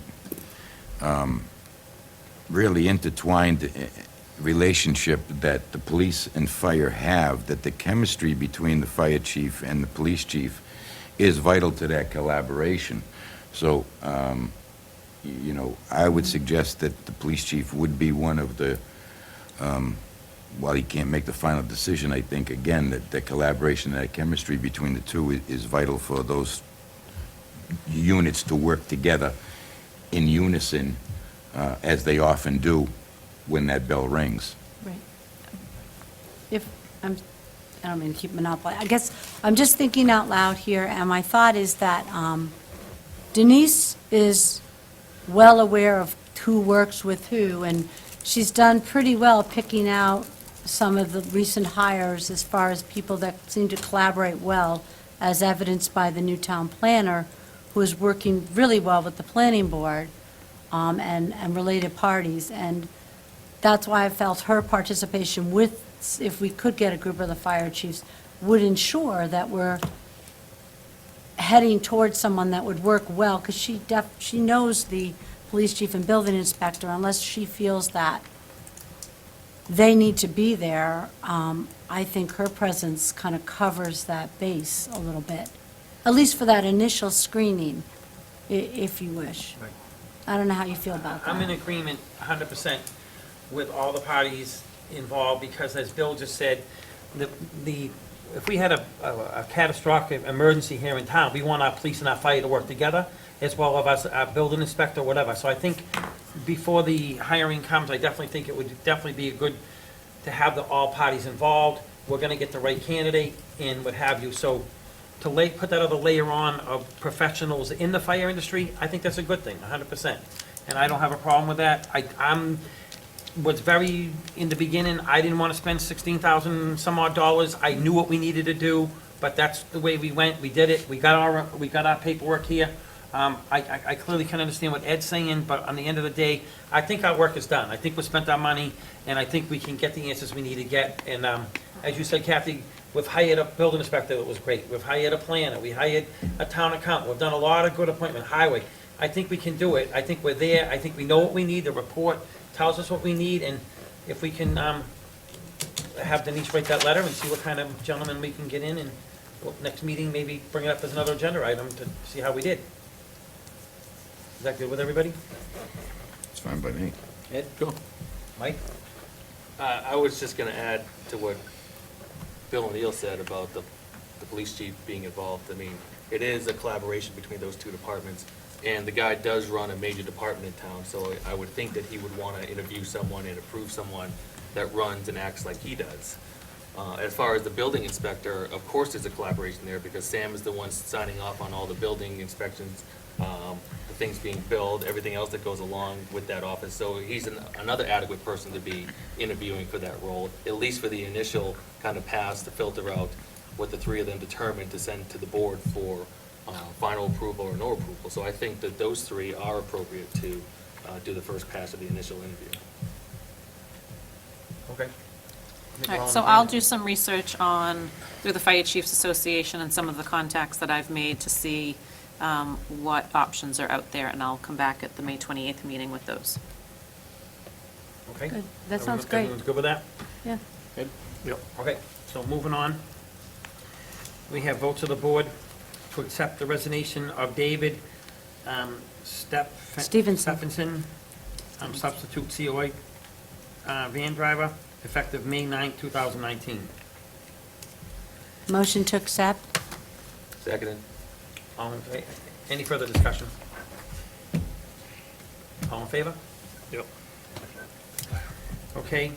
really intertwined relationship that the police and fire have, that the chemistry between the fire chief and the police chief is vital to that collaboration. So, you know, I would suggest that the police chief would be one of the, while he can't make the final decision, I think, again, that the collaboration, that chemistry between the two is vital for those units to work together in unison, as they often do when that bell rings. Right. I don't mean to keep monopoly. I guess I'm just thinking out loud here, and my thought is that Denise is well aware of who works with who, and she's done pretty well picking out some of the recent hires as far as people that seem to collaborate well, as evidenced by the new town planner, who is working really well with the planning board and related parties. And that's why I felt her participation with, if we could get a group of the fire chiefs, would ensure that we're heading towards someone that would work well, because she knows the police chief and building inspector, unless she feels that they need to be there. I think her presence kind of covers that base a little bit, at least for that initial screening, if you wish. Right. I don't know how you feel about that. I'm in agreement 100% with all the parties involved, because as Bill just said, if we had a catastrophic emergency here in town, we want our police and our fire to work together, as well as our building inspector, whatever. So I think before the hiring comes, I definitely think it would definitely be good to have all parties involved. We're gonna get the right candidate and what have you. So to put that other layer on of professionals in the fire industry, I think that's a good thing, 100%. And I don't have a problem with that. Was very, in the beginning, I didn't want to spend 16,000 some odd dollars. I knew what we needed to do, but that's the way we went. We did it. We got our paperwork here. I clearly can understand what Ed's saying, but on the end of the day, I think our work is done. I think we spent our money, and I think we can get the answers we need to get. And as you said, Kathy, we've hired a building inspector that was great. We've hired a planner. We hired a town accountant. We've done a lot of good appointment, highway. I think we can do it. I think we're there. I think we know what we need. The report tells us what we need, and if we can have Denise write that letter and see what kind of gentleman we can get in and Well, next meeting, maybe bring it up as another agenda item to see how we did. Is that good with everybody? It's fine by me. Ed? Go. Mike? I was just gonna add to what Bill O'Neill said about the police chief being involved. I mean, it is a collaboration between those two departments, and the guy does run a major department in town, so I would think that he would wanna interview someone and approve someone that runs and acts like he does. As far as the building inspector, of course there's a collaboration there, because Sam is the one signing off on all the building inspections, the things being billed, everything else that goes along with that office. So he's another adequate person to be interviewing for that role, at least for the initial kind of pass to filter out what the three of them determined to send to the board for final approval or no approval. So I think that those three are appropriate to do the first pass of the initial interview. Okay. All right, so I'll do some research on, through the Fire Chiefs Association and some of the contacts that I've made to see what options are out there, and I'll come back at the May 28th meeting with those. Okay. Good. That sounds great. Everyone's good with that? Yeah. Good? Yep. Okay, so moving on. We have votes of the board to accept the resignation of David Stevenson. Stephenson, substitute COA van driver, effective May 9, 2019. Motion to accept? Seconded. All in any further discussion? All in favor? Yep. Okay,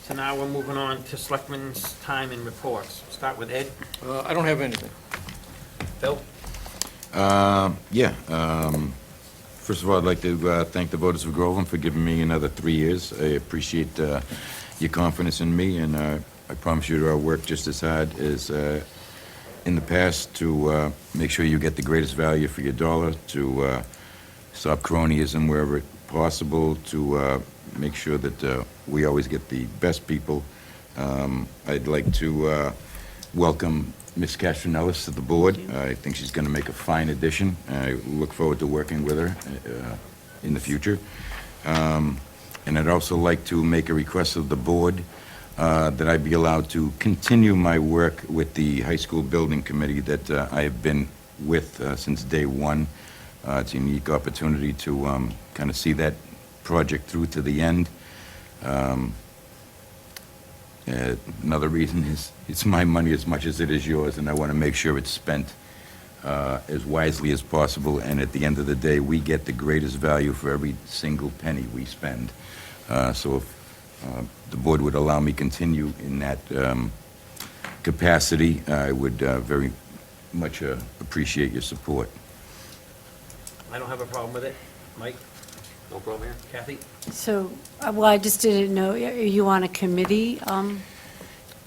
so now we're moving on to Selectmen's time and reports. Start with Ed. I don't have anything. Bill? Yeah, first of all, I'd like to thank the voters of Groveland for giving me another 3 years. I appreciate your confidence in me, and I promise you I'll work just as hard as in the past to make sure you get the greatest value for your dollar, to stop cronyism wherever possible, to make sure that we always get the best people. I'd like to welcome Ms. Castronellis to the board. I think she's going to make a fine addition. I look forward to working with her in the future. And I'd also like to make a request of the board that I be allowed to continue my work with the high school building committee that I have been with since day one. It's a unique opportunity to kind of see that project through to the end. Another reason is it's my money as much as it is yours, and I want to make sure it's spent as wisely as possible, and at the end of the day, we get the greatest value for every single penny we spend. So if the board would allow me continue in that capacity, I would very much appreciate your support. I don't have a problem with it. Mike? No problem here? Kathy? So, well, I just didn't know, are you on a committee?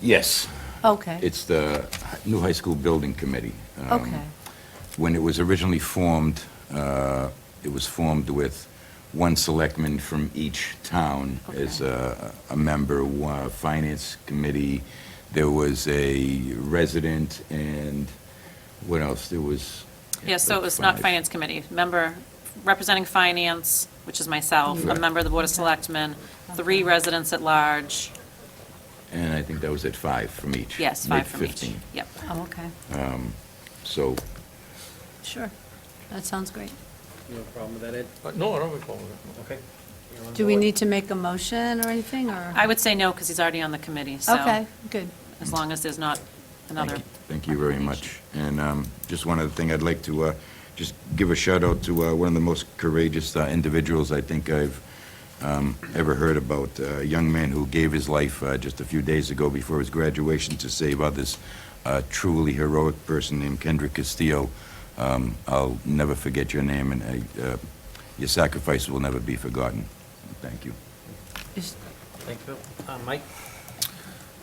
Yes, Okay, it's the new high school building committee. okay, When it was originally formed, it was formed with one selectman from each town as a member, finance committee. There was a resident, and what else? There was... Yeah, so it was not Finance Committee. Member representing Finance, which is myself, a Right. member of the Board of Selectmen, 3 residents at large. And I think that was at 5 from each. Yes, Made 5 from each. 15. Yep. oh, okay, So, sure, that sounds great. You have a problem with that, Ed? No, I don't have a problem with it. Okay. You're on Do we board. need to make a motion or anything, or? I would say no, because he's already on the committee, so. Okay, good. As long as there's not another. thank you very much. And just one other thing, I'd like to just give a shout out to one of the most courageous individuals I think I've ever heard about. A young man who gave his life just a few days ago before his graduation to save others. A truly heroic person named Kendrick Castillo. I'll never forget your name, and your sacrifice will never be forgotten. Thank you. Is- Thank you. Mike?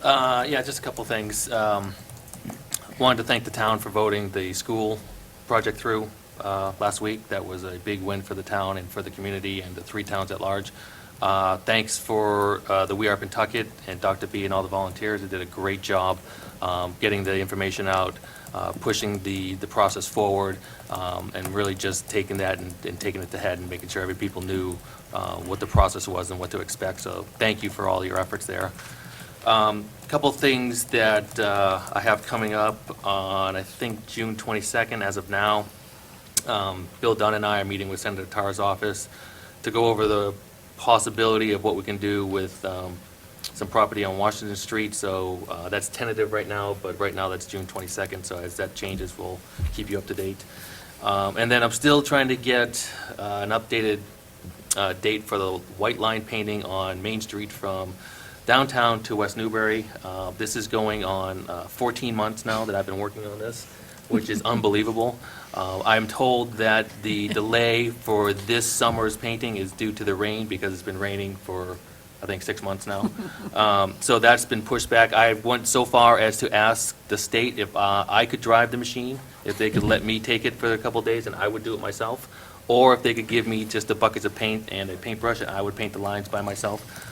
Yeah, just a couple things. Wanted to thank the town for voting the school project through last week. That was a big win for the town and for the community and the 3 towns at large. Thanks for the We Are Pentucket and Dr. B and all the volunteers. They did a great job getting the information out, pushing the process forward, and really just taking that and taking it to head and making sure every people knew what the process was and what to expect. So thank you for all your efforts there. Couple things that I have coming up on, I think, June 22nd as of now. Bill Dunn and I are meeting with Senator Tarr's office to go over the possibility of what we can do with some property on Washington Street. So that's tentative right now, but right now that's June 22nd. So as that changes, we'll keep you up to date. And then I'm still trying to get an updated date for the white line painting on Main Street from downtown to West Newbury. This is going on 14 months now that I've been working on this, which is unbelievable. I'm told that the delay for this summer's painting is due to the rain because it's been raining for, I think, 6 months now. So that's been pushed back. I went so far as to ask the state if I could drive the machine, if they could let me take it for a couple of days and I would do it myself, or if they could give me just the buckets of paint and a paintbrush and I would paint the lines by myself.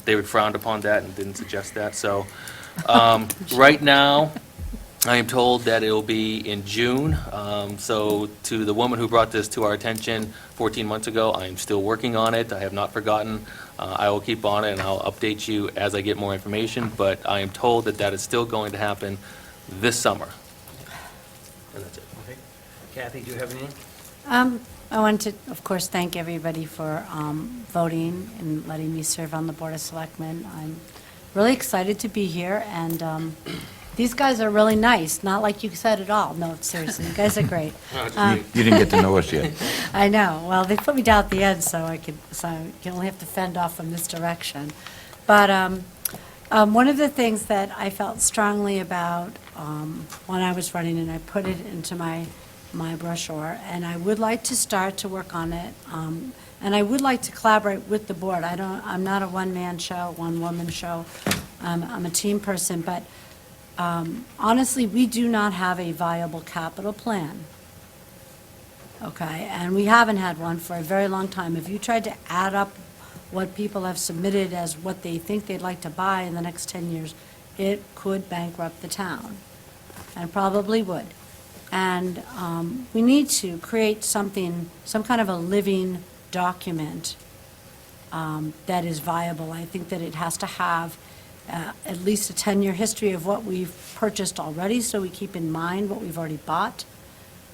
They would frown upon that and didn't suggest that. So right now, I am told that it will be in June. So to the woman who brought this to our attention 14 months ago, I am still working on it. I have not forgotten. I will keep on it, and I'll update you as I get more information. But I am told that that is still going to happen this summer. And that's it. Okay. Kathy, do you have anything? I want to, of course, thank everybody for voting and letting me serve on the Board of Selectmen. I'm really excited to be here, and these guys are really nice, not like you said at all. No, seriously, you guys are great. You didn't get to know us yet. I know. Well, they put me down at the end, so I can only have to fend off from this direction. But one of the things that I felt strongly about when I was running, and I put it into my brochure, and I would like to start to work on it, and I would like to collaborate with the board. I'm not a one-man show, one-woman show. I'm a team person, but honestly, we do not have a viable capital plan. Okay, and we haven't had one for a very long time. If you tried to add up what people have submitted as what they think they'd like to buy in the next 10 years, it could bankrupt the town, and probably would. And we need to create something, some kind of a living document that is viable. I think that it has to have at least a 10-year history of what we've purchased already, so we keep in mind what we've already bought.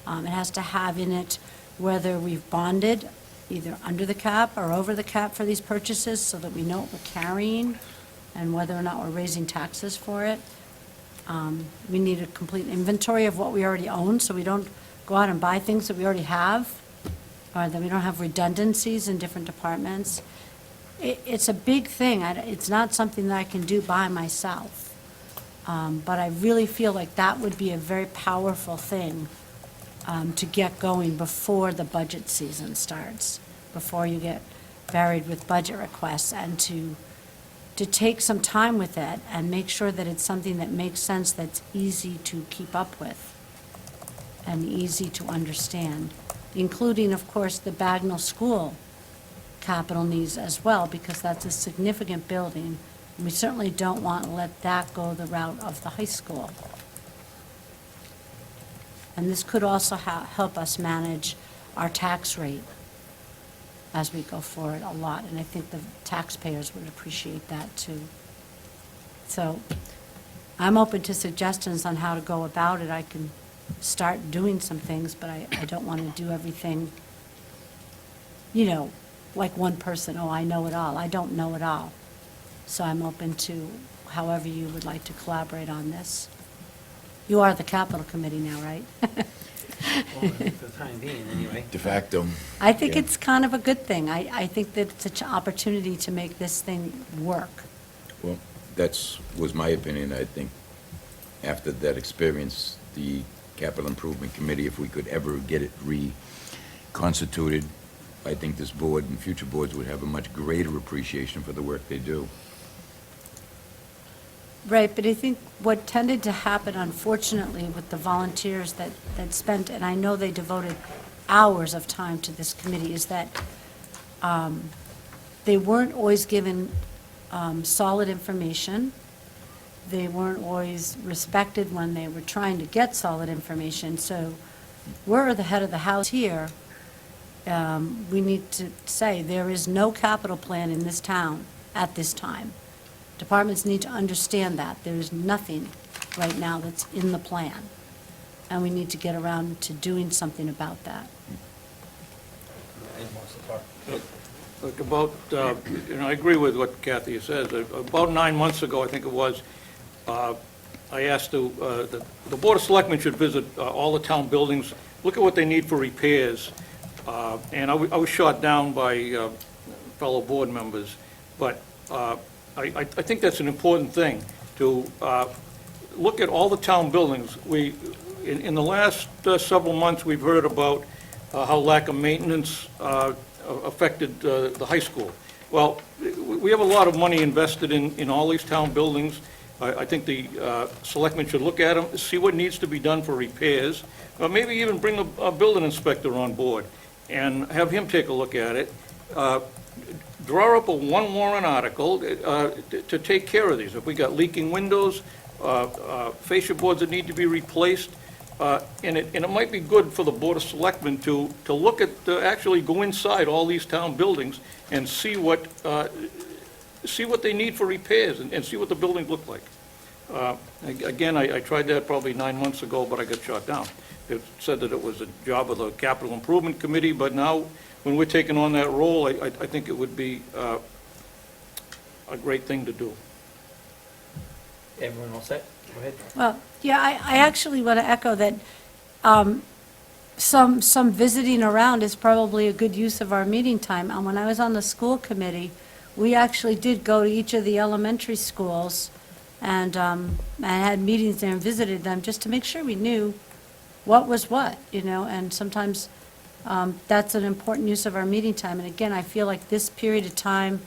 It has to have in it whether we've bonded, either under the cap or over the cap for these purchases, so that we know what we're carrying and whether or not we're raising taxes for it. We need a complete inventory of what we already own, so we don't go out and buy things that we already have, or that we don't have redundancies in different departments. It's a big thing. It's not something that I can do by myself. But I really feel like that would be a very powerful thing to get going before the budget season starts, before you get buried with budget requests, and to take some time with it and make sure that it's something that makes sense, that's easy to keep up with and easy to understand, including, of course, the Bagnell School capital needs as well, because that's a significant building. And we certainly don't want to let that go the route of the high school. And this could also help us manage our tax rate as we go forward a lot, and I think the taxpayers would appreciate that too. So I'm open to suggestions on how to go about it. I can start doing some things, but I don't want to do everything, like one person, oh, I know it all. I don't know it all. So I'm open to however you would like to collaborate on this. You are the capital committee now, right? Well, for the time being, anyway. De facto. I think Yeah. it's kind of a good thing. I think that it's an opportunity to make this thing work. Well, was my opinion. I think after that experience, the Capital Improvement Committee, if we could ever get it reconstituted, I think this board and future boards would have a much greater appreciation for the work they do. Right, but I think what tended to happen, unfortunately, with the volunteers that spent, and I know they devoted hours of time to this committee, is that they weren't always given solid information. They weren't always respected when they were trying to get solid information. So we're the head of the house here. We need to say there is no capital plan in this town at this time. Departments need to understand that. There's nothing right now that's in the plan, and we need to get around to doing something about that. Look, about, I agree with what Kathy says. About 9 months ago, I think it was, I asked the Board of Selectmen should visit all the town buildings, look at what they need for repairs. And I was shot down by fellow board members. But I think that's an important thing, to look at all the town buildings. In the last several months, we've heard about how lack of maintenance affected the high school. Well, we have a lot of money invested in all these town buildings. I think the selectmen should look at them, see what needs to be done for repairs, or maybe even bring a building inspector on board and have him take a look at it. Draw up a one warrant article to take care of these. If we got leaking windows, fascia boards that need to be replaced, and it might be good for the Board of Selectmen to look at, actually go inside all these town buildings and see what they need for repairs and see what the buildings look like. Again, I tried that probably 9 months ago, but I got shot down. It said that it was a job of the Capital Improvement Committee, but now, when we're taking on that role, I think it would be a great thing to do. Everyone all set? Go ahead. Well, yeah, I actually want to echo that some visiting around is probably a good use of our meeting time. And when I was on the school committee, we actually did go to each of the elementary schools and had meetings there and visited them just to make sure we knew what was what, and sometimes that's an important use of our meeting time. And again, I feel like this period of time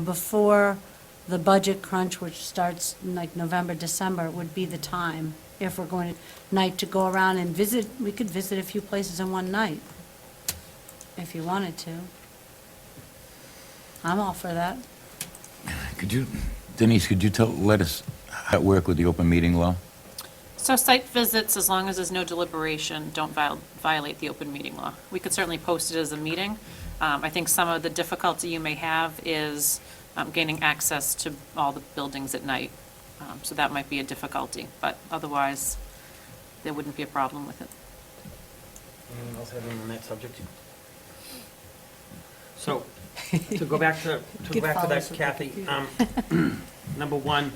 before the budget crunch, which starts in like November, December, would be the time, if we're going to go around and visit. We could visit a few places in one night, if you wanted to. I'm all for that. Denise, could you let us how it work with the open meeting law? So site visits, as long as there's no deliberation, don't violate the open meeting law. We could certainly post it as a meeting. I think some of the difficulty you may have is gaining access to all the buildings at night. So that might be a difficulty, but otherwise, there wouldn't be a problem with it. Anyone else have anything on that subject? So, to go back to Good that, follows with the Kathy, number one,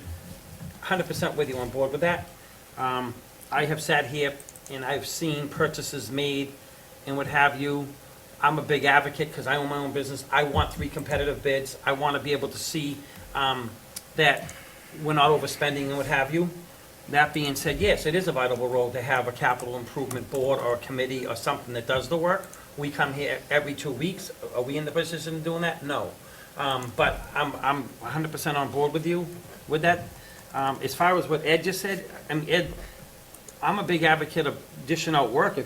100% with you on board with that. I have sat here and I've seen purchases made and what have you. I'm a big advocate because I own my own business. I want 3 competitive bids. I want to be able to see that we're not overspending and what have you. That being said, yes, it is a vital role to have a capital improvement board or a committee or something that does the work. We come here every 2 weeks. Are we in the position of doing that? No. But I'm 100% on board with you with that. As far as what Ed just said, Ed, I'm a big advocate of dishing out work.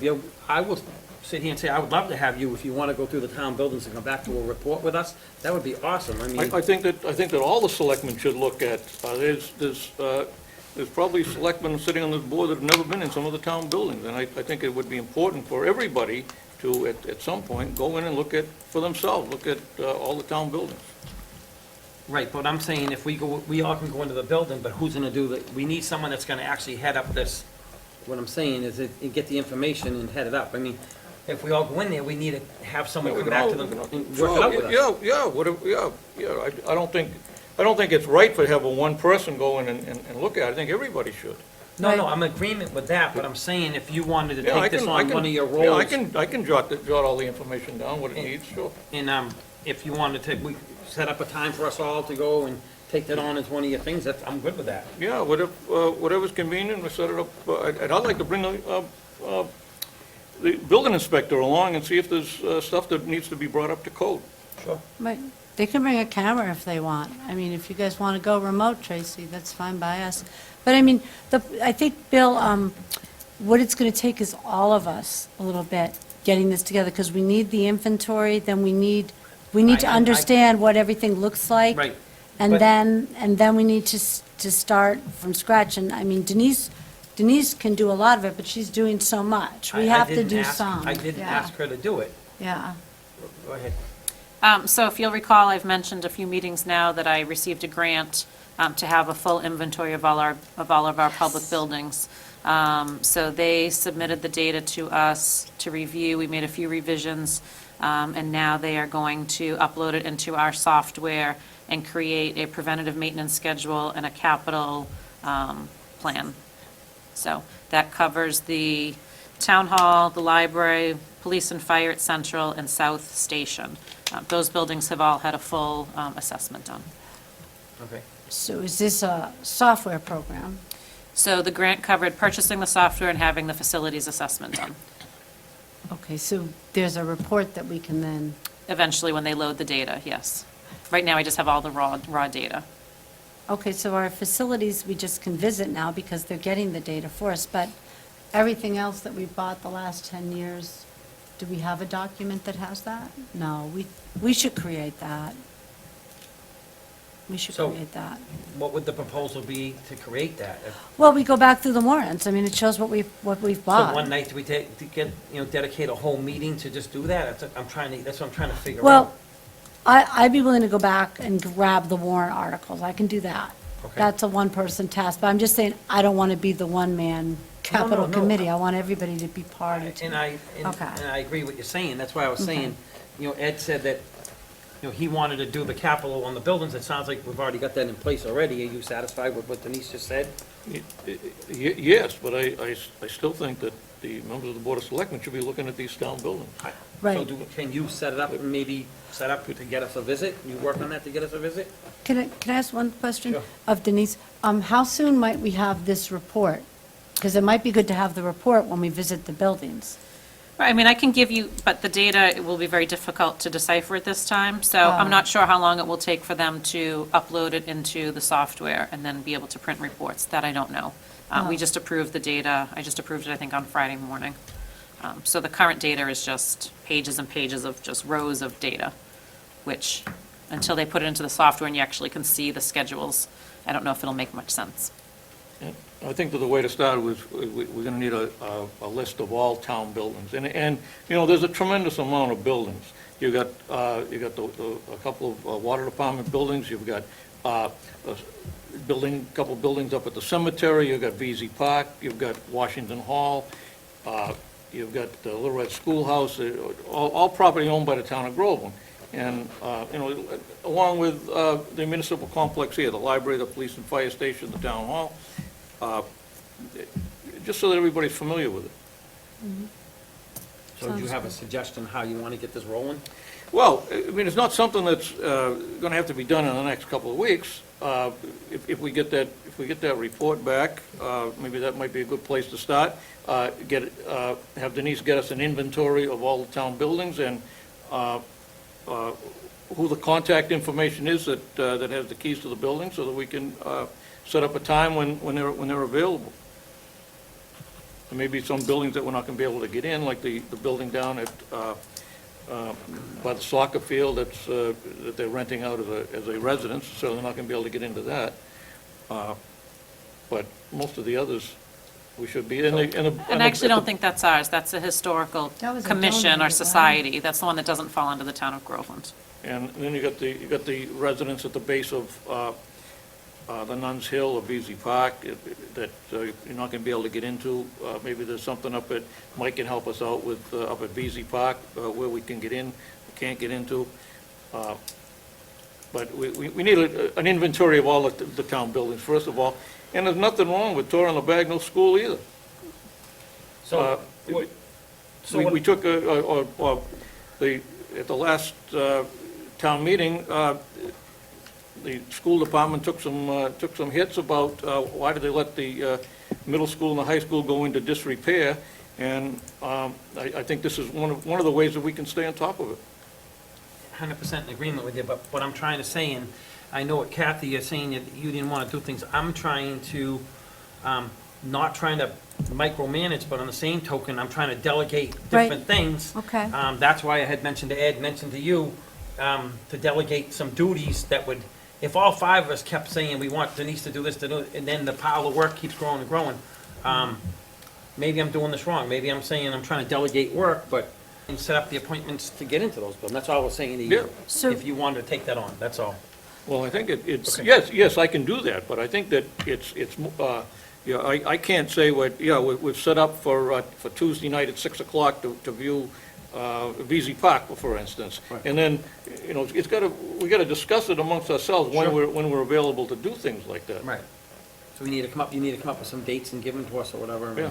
I will sit here and say, I would love to have you, if you want to go through the town buildings and come back to a report with us, that would be awesome. I think that all the selectmen should look at, there's probably selectmen sitting on this board that have never been in some of the town buildings, and I think it would be important for everybody to, at some point, go in and look at, for themselves, look at all the town buildings. Right, but I'm saying if we all can go into the building, but who's gonna do that? We need someone that's gonna actually head up this. What I'm saying is get the information and head it up. If we all go in there, we need to have someone come back to them and work it out with us. I don't think it's right to have one person go in and look at it. I think everybody should. No, I'm in agreement with that, but I'm saying if you wanted to Yeah, I take this can- on one of your Yeah, roles. I can jot all the information down, what it needs, sure. And if you wanted to, we set up a time for us all to go and take that on as one of your things, I'm good with that. Yeah, whatever's convenient, we set it up. And I'd like to bring the building inspector along and see if there's stuff that needs to be brought up to code. Sure. But they can bring a camera if they want. If you guys want to go remote, Tracy, that's fine by us. But I think, Bill, what it's going to take is all of us a little bit getting this together, because we need the inventory, then we need to understand what everything looks like. Right. And But- then we need to start from scratch. And Denise can do a lot of it, but she's doing so much. We have to do some. I didn't Yeah. ask her to do it. Yeah. Go ahead. So if you'll recall, I've mentioned a few meetings now that I received a grant to have a full inventory of all of our public buildings. So they submitted the data to us to review. We made a few revisions, and now they are going to upload it into our software and create a preventative maintenance schedule and a capital plan. So that covers the town hall, the library, police and fire at Central, and South Station. Those buildings have all had a full assessment done. Okay. So is this a software program? So the grant covered purchasing the software and having the facilities assessment done. Okay, so there's a report that we can then, Eventually, when they load the data, yes. Right now, I just have all the raw data. okay, so our facilities, we just can visit now because they're getting the data for us, but everything else that we've bought the last 10 years, do we have a document that has that? No, we should create that. We should So- create that. What would the proposal be to create that? Well, we go back through the warrants. I mean, it shows what we've bought. So one night, do we take, to get, dedicate a whole meeting to just do that? That's what I'm trying to figure out. Well, I'd be willing to go back and grab the warrant articles. I can do that. Okay. That's a one-person task, but I'm just saying, I don't want to be the one-man capital no. committee. I want everybody to be party to. And I agree what you're saying, that's why I was saying, Ed said that, he wanted to do the capital on the buildings, it sounds like we've already got that in place already, are you satisfied with what Denise just said? Yes, but I still think that the members of the Board of Selectmen should be looking at these town buildings. So Right. can you set it up, and maybe set up to get us a visit? You work on that to get us a visit? Can I ask one question Sure. of Denise? How soon might we have this report? Because it might be good to have the report when we visit the buildings. I mean, I can give you, but the data, it will be very difficult to decipher at this time, so I'm not sure how long it will take for them to upload it into the software and then be able to print reports. That I don't know. We just approved the data, I just approved it, I think, on Friday morning. So the current data is just pages and pages of just rows of data, which, until they put it into the software and you actually can see the schedules, I don't know if it'll make much sense. I think that the way to start was, we're going to need a list of all town buildings. And there's a tremendous amount of buildings. You've got a couple of water department buildings, you've got a couple buildings up at the cemetery, you've got VZ Park, you've got Washington Hall, you've got the Little Red Schoolhouse, all property owned by the town of Groveland. And, along with the municipal complex here, the library, the police and fire station, the town hall, just so that everybody's familiar with it. So do you have a suggestion how you want to get this rolling? Well, I mean, it's not something that's going to have to be done in the next couple of weeks. If we get that report back, maybe that might be a good place to start. Have Denise get us an inventory of all the town buildings and who the contact information is that has the keys to the building, so that we can set up a time when they're available. There may be some buildings that we're not going to be able to get in, like the building down at by the soccer field that they're renting out as a residence, so they're not going to be able to get into that. But most of the others, we should be. And I actually don't think that's ours, that's a historical That was a commission donated or one. society. That's the one that doesn't fall under the town of Groveland. And then you got the residents at the base of the Nuns Hill or VZ Park that you're not going to be able to get into. Maybe there's something up at, Mike can help us out with, up at VZ Park where we can get in, can't get into. But we need an inventory of all the town buildings, first of all. And there's nothing wrong with Torrance and Bagnell School either. So, We took at the last town meeting, the school department took some hits about why did they let the middle school and the high school go into disrepair, and I think this is one of the ways that we can stay on top of it. 100% in agreement with you, but what I'm trying to say, and I know what Kathy is saying, that you didn't want to do things, I'm trying to, not trying to micromanage, but on the same token, I'm trying to delegate different Right. things. Okay. That's why I had mentioned to Ed, mentioned to you, to delegate some duties that would, if all five of us kept saying, we want Denise to do this, and then the pile of work keeps growing and growing, maybe I'm doing this wrong, maybe I'm saying I'm trying to delegate work, but and set up the appointments to get into those buildings, that's all I was saying to Yeah. you. So- If you wanted to take that on, that's all. Well, I think it's, Okay. yes, I can do that, but I think that you know, I can't say what, yeah, we've set up for Tuesday night at 6 o'clock to view VZ Park, for instance. Right. And then, you know, we gotta discuss it amongst ourselves when Sure. we're available to do things like that. Right. So you need to come up with some dates and give them to us or whatever. Yeah.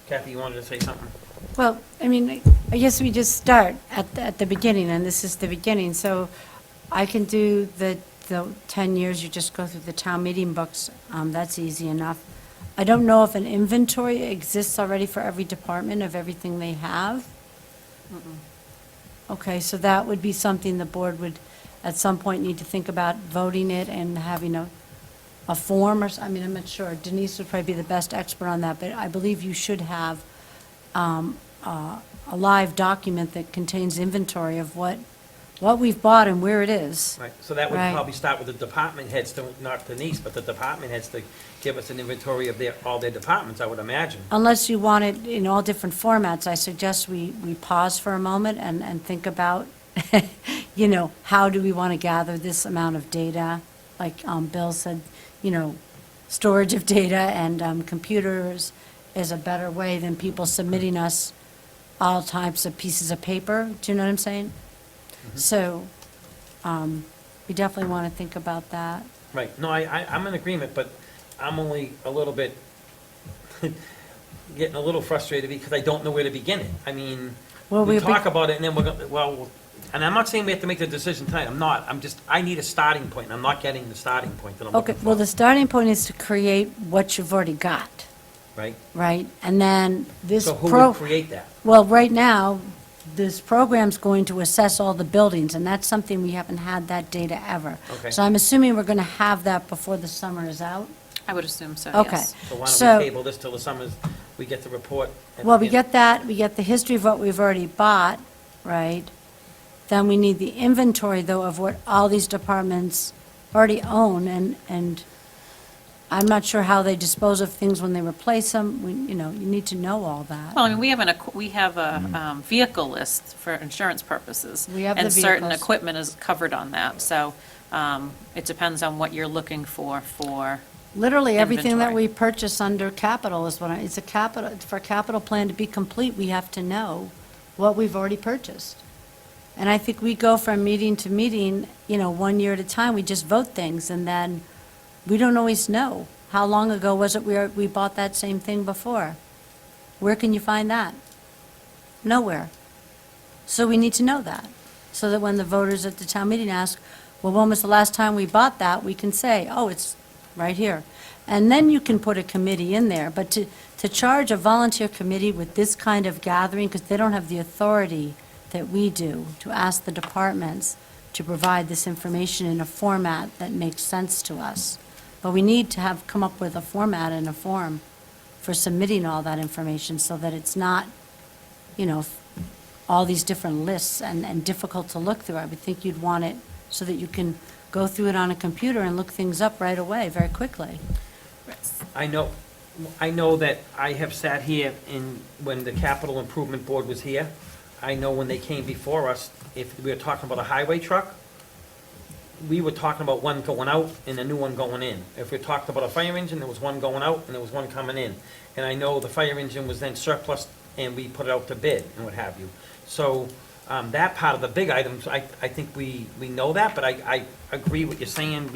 Kathy, you wanted to say something? Well, I mean, I guess we just start at the beginning, and this is the beginning. So I can do the 10 years, you just go through the town meeting books. That's easy enough. I don't know if an inventory exists already for every department of everything they have. Okay, so that would be something the board would, at some point, need to think about voting it and having a form, or, I mean, I'm not sure. Denise would probably be the best expert on that, but I believe you should have a live document that contains inventory of what we've bought and where it is. Right, so that would Right. probably start with the department heads, not Denise, but the department heads to give us an inventory of all their departments, I would imagine. Unless you want it in all different formats, I suggest we pause for a moment and think about, you know, how do we want to gather this amount of data? Like Bill said, you know, storage of data and computers is a better way than people submitting us all types of pieces of paper. Do you know what I'm saying? So we definitely want to think about that. Right, no, I'm in agreement, but I'm only a little bit, getting a little frustrated because I don't know where to begin it. I mean, Well, we we- talk about it and then we're going, well, and I'm not saying we have to make the decision tonight, I'm not, I need a starting point, and I'm not getting the starting point that I'm Okay, looking well, for, the starting point is to create what you've already got, right? right? And then this So who pro. would create that? Well, right now, this program's going to assess all the buildings, and that's something we haven't had that data ever. Okay. So I'm assuming we're going to have that before the summer is out? I would assume so, Okay. yes. So why So- don't we table this till the summer, we get the report? and Well, we get that, we get the history of what we've already bought, right? Then we need the inventory, though, of what all these departments already own, and I'm not sure how they dispose of things when they replace them. You know, you need to know all that. Well, I mean, we have a vehicle list for insurance purposes. We have the And certain vehicles. equipment is covered on that, so it depends on what you're looking for. Literally, everything that Inventory. we purchase under capital is what it's a capital, for a capital plan to be complete, we have to know what we've already purchased. And I think we go from meeting to meeting, you know, 1 year at a time, we just vote things, and then we don't always know. How long ago was it we bought that same thing before? Where can you find that? Nowhere. So we need to know that, so that when the voters at the town meeting ask, well, when was the last time we bought that, we can say, oh, it's right here. And then you can put a committee in there, but to charge a volunteer committee with this kind of gathering, because they don't have the authority that we do, to ask the departments to provide this information in a format that makes sense to us. But we need to come up with a format and a form for submitting all that information, so that it's not, you know, all these different lists and difficult to look through. I would think you'd want it so that you can go through it on a computer and look things up right away, very quickly. I know that I have sat here when the capital improvement board was here. I know when they came before us, if we were talking about a highway truck, we were talking about one going out and a new one going in. If we talked about a fire engine, there was one going out and there was one coming in. And I know the fire engine was then surplus and we put it out to bid and what have you. So, that part of the big items, I think we know that, but I agree what you're saying,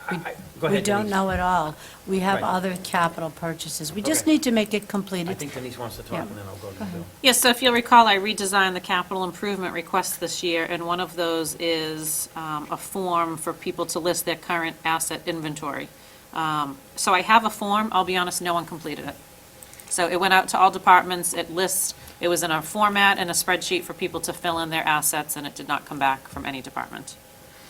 go ahead, We don't Denise. know it all. We have Right. other capital purchases. We just Okay. need to make it complete. I think Denise wants to talk Yeah. and then I'll go to Bill. Yes, so if you'll recall, I redesigned the capital improvement requests this year, and one of those is a form for people to list their current asset inventory. So I have a form, I'll be honest, no one completed it. So it went out to all departments, it was in a format and a spreadsheet for people to fill in their assets, and it did not come back from any department.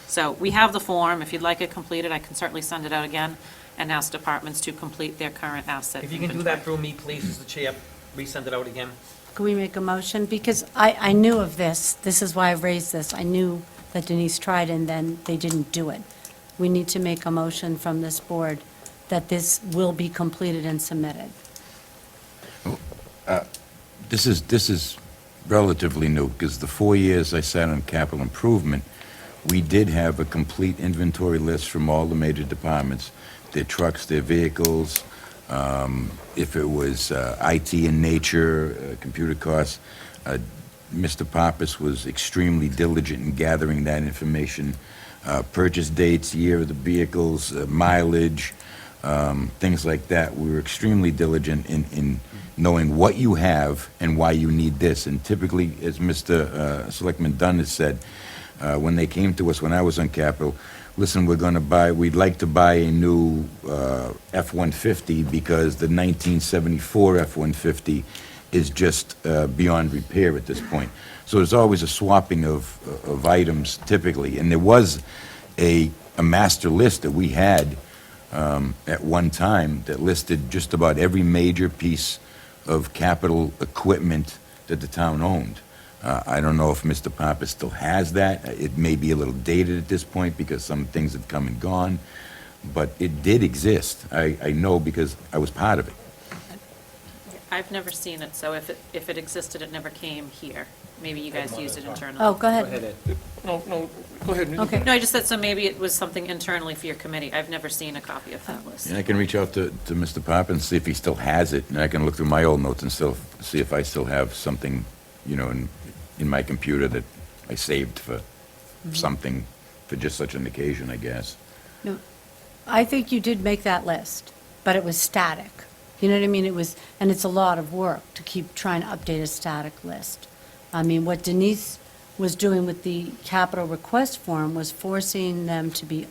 So we have the form, if you'd like it completed, I can certainly send it out again and ask departments to complete their current asset If you can do inventory. that through me, please, as the chair, resend it out again. Can we make a motion? Because I knew of this. This is why I raised this. I knew that Denise tried and then they didn't do it. We need to make a motion from this board that this will be completed and submitted. This is relatively new, because the 4 years I sat on capital improvement, we did have a complete inventory list from all the major departments, their trucks, their vehicles, if it was IT in nature, computer costs. Mr. Pappas was extremely diligent in gathering that information, purchase dates, year of the vehicles, mileage, things like that. We were extremely diligent in knowing what you have and why you need this. And typically, as Mr. Selectman Dunn has said, when they came to us when I was on Capitol, listen, we'd like to buy a new F-150 because the 1974 F-150 is just beyond repair at this point. So there's always a swapping of items typically. And there was a master list that we had at one time that listed just about every major piece of capital equipment that the town owned. I don't know if Mr. Pappas still has that. It may be a little dated at this point because some things have come and gone, but it did exist. I know because I was part of it. I've never seen it, so if it existed, it never came here. Maybe you guys used it internally. Oh, go ahead. No, go ahead. Okay. No, I just said, so maybe it was something internally for your committee. I've never seen a copy of that list. And I can reach out to Mr. Pappas and see if he still has it, and I can look through my old notes and still see if I still have something, in my computer that I saved for something, for just such an occasion, I guess. No, I think you did make that list, but it was static. You know what I mean? And it's a lot of work to keep trying to update a static list. I mean, what Denise was doing with the capital request form was forcing them to be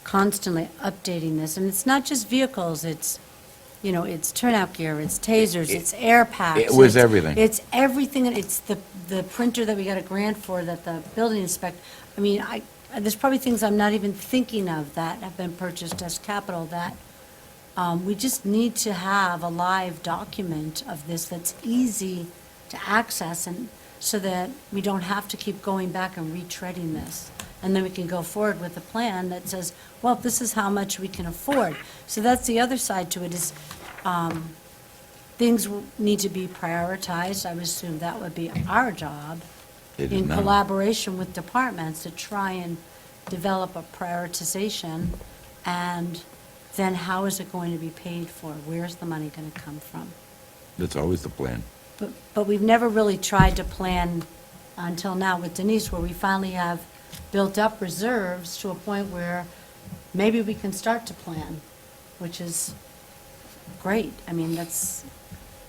constantly updating this. And it's not just vehicles, it's turnout gear, it's tasers, it's air packs. It was it's- everything. It's everything, and it's the printer that we got a grant for that the building inspector, I mean, there's probably things I'm not even thinking of that have been purchased as capital that we just need to have a live document of this that's easy to access, and so that we don't have to keep going back and retreading this. And then we can go forward with a plan that says, well, this is how much we can afford. So that's the other side to it is, things need to be prioritized. I would assume that would be our job It is in now. collaboration with departments to try and develop a prioritization. And then how is it going to be paid for? Where's the money going to come from? That's always the plan. But we've never really tried to plan until now with Denise, where we finally have built up reserves to a point where maybe we can start to plan, which is great. I mean,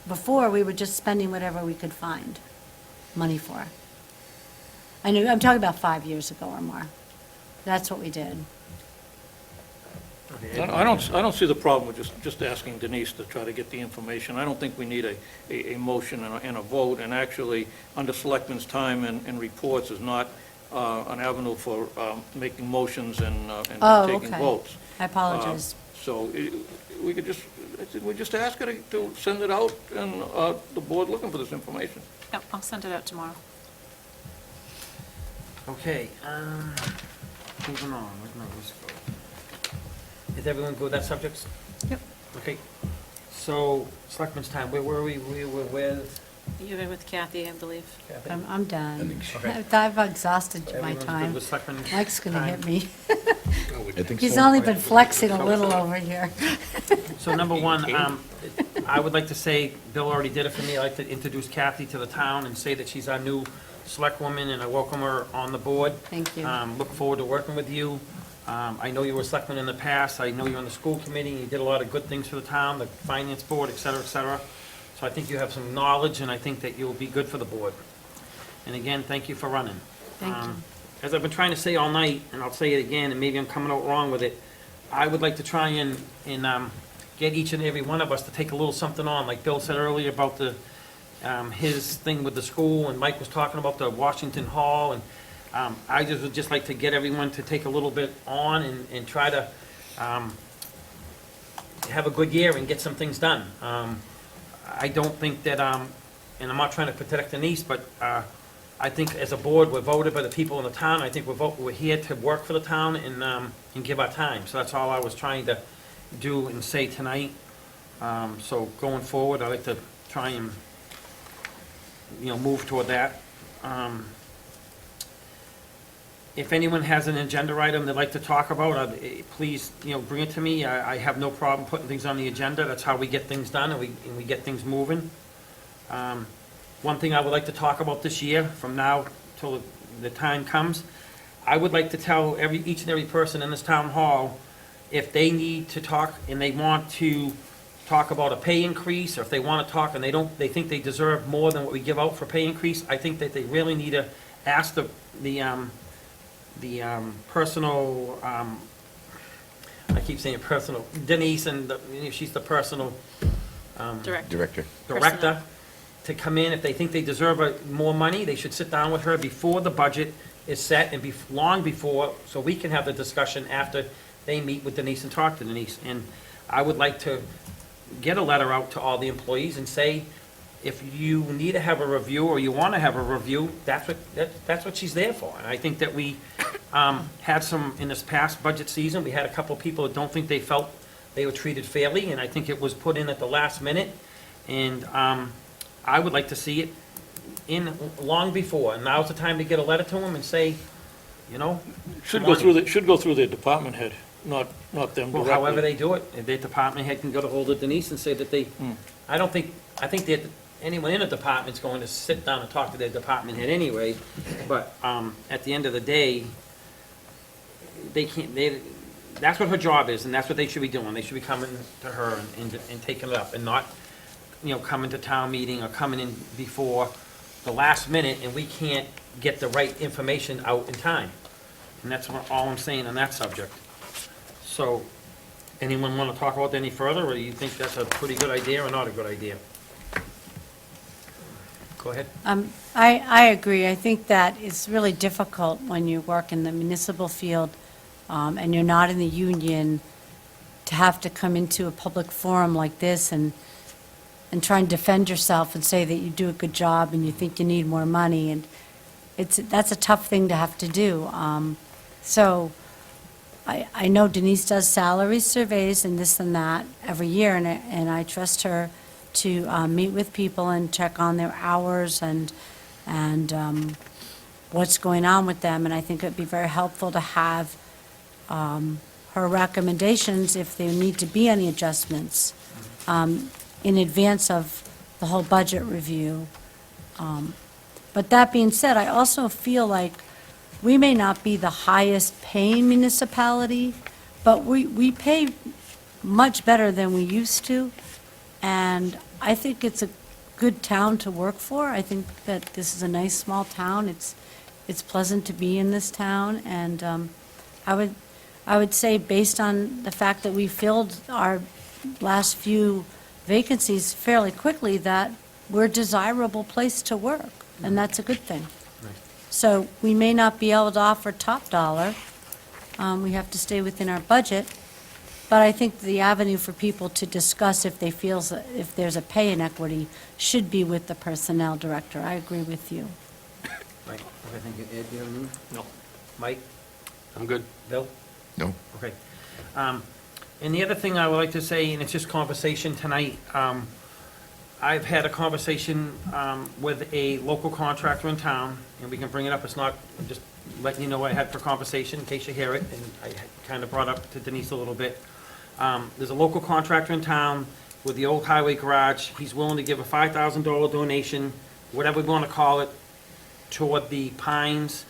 before, we were just spending whatever we could find money for. I'm talking about 5 years ago or more. That's what we did. I don't see the problem with just asking Denise to try to get the information. I don't think we need a motion and a vote, and actually, under Selectmen's time and reports is not an avenue for making motions and Oh, taking okay. votes. I apologize. So we could just ask her to send it out, and the board looking for this information. Yep, I'll send it out tomorrow. Okay, moving on, where's my list go? Did everyone go with that subject? Yep. Okay, so, Selectmen's time, where were we? We were with, You've been with Kathy, I believe. I'm done. Okay. I've exhausted my Everyone's good time. with Selectmen Mike's going to hit time? me. I think He's so. only been flexing a little over here. So number one, I would like to say, Bill already did it for me, I'd like to introduce Kathy to the town and say that she's our new select woman, and I welcome her on the board. Thank you. Look forward to working with you. I know you were a selectman in the past, I know you're on the school committee, and you did a lot of good things for the town, the finance board, et cetera, et cetera. So I think you have some knowledge, and I think that you'll be good for the board. And again, thank you for running. Thank you. As I've been trying to say all night, and I'll say it again, and maybe I'm coming out wrong with it, I would like to try and get each and every one of us to take a little something on, like Bill said earlier about his thing with the school, and Mike was talking about the Washington Hall, and I just would just like to get everyone to take a little bit on and try to have a good year and get some things done. I don't think that, and I'm not trying to protect Denise, but I think as a board, we're voted by the people in the town. I think we're here to work for the town and give our time. So that's all I was trying to do and say tonight. So going forward, I'd like to try and, move toward that. If anyone has an agenda item they'd like to talk about, please, bring it to me. I have no problem putting things on the agenda. That's how we get things done, and we get things moving. One thing I would like to talk about this year, from now till the time comes, I would like to tell each and every person in this town hall, if they need to talk and they want to talk about a pay increase, or if they want to talk and they think they deserve more than what we give out for pay increase, I think that they really need to ask the personal, I keep saying personal, Denise, and she's the personal Director. director, to come in. If they think they deserve more money, they should sit down with her before the budget is set and long before, so we can have the discussion after they meet with Denise and talk to Denise. And I would like to get a letter out to all the employees and say, if you need to have a review or you want to have a review, that's what she's there for. And I think that we had some, in this past budget season, we had a couple of people that don't think they felt they were treated fairly, and I think it was put in at the last minute. And I would like to see it in long before, and now's the time to get a letter to them and say, Should go through their department head, not them well, directly. however they do it, if their department head can get a hold of Denise and say that I think that anyone in a department's going to sit down and talk to their department head anyway, but at the end of the day, that's what her job is, and that's what they should be doing. They should be coming to her and taking it up, and not, coming to town meeting or coming in before the last minute, and we can't get the right information out in time. And that's all I'm saying on that subject. So, anyone want to talk about that any further, or do you think that's a pretty good idea or not a good idea? Go ahead. I agree. I think that it's really difficult when you work in the municipal field and you're not in the union to have to come into a public forum like this and try and defend yourself and say that you do a good job and you think you need more money. And that's a tough thing to have to do. So I know Denise does salary surveys and this and that every year, and I trust her to meet with people and check on their hours and what's going on with them. And I think it'd be very helpful to have her recommendations, if there need to be any adjustments, in advance of the whole budget review. But that being said, I also feel like we may not be the highest paying municipality, but we pay much better than we used to. And I think it's a good town to work for. I think that this is a nice, small town. It's pleasant to be in this town, and I would say, based on the fact that we filled our last few vacancies fairly quickly, that we're a desirable place to work, and that's a good thing. So we may not be able to offer top dollar. We have to stay within our budget. But I think the avenue for people to discuss if there's a pay inequity should be with the personnel director. I agree with you. Right, I think, Ed, do you have anything? No. Mike? I'm good. Bill? No. Okay. And the other thing I would like to say, and it's just conversation tonight, I've had a conversation with a local contractor in town, and we can bring it up. It's not, I'm just letting you know what I had for conversation in case you hear it, and I kind of brought up to Denise a little bit. There's a local contractor in town with the old highway garage. He's willing to give a $5,000 donation, whatever we want to call it, toward the Pines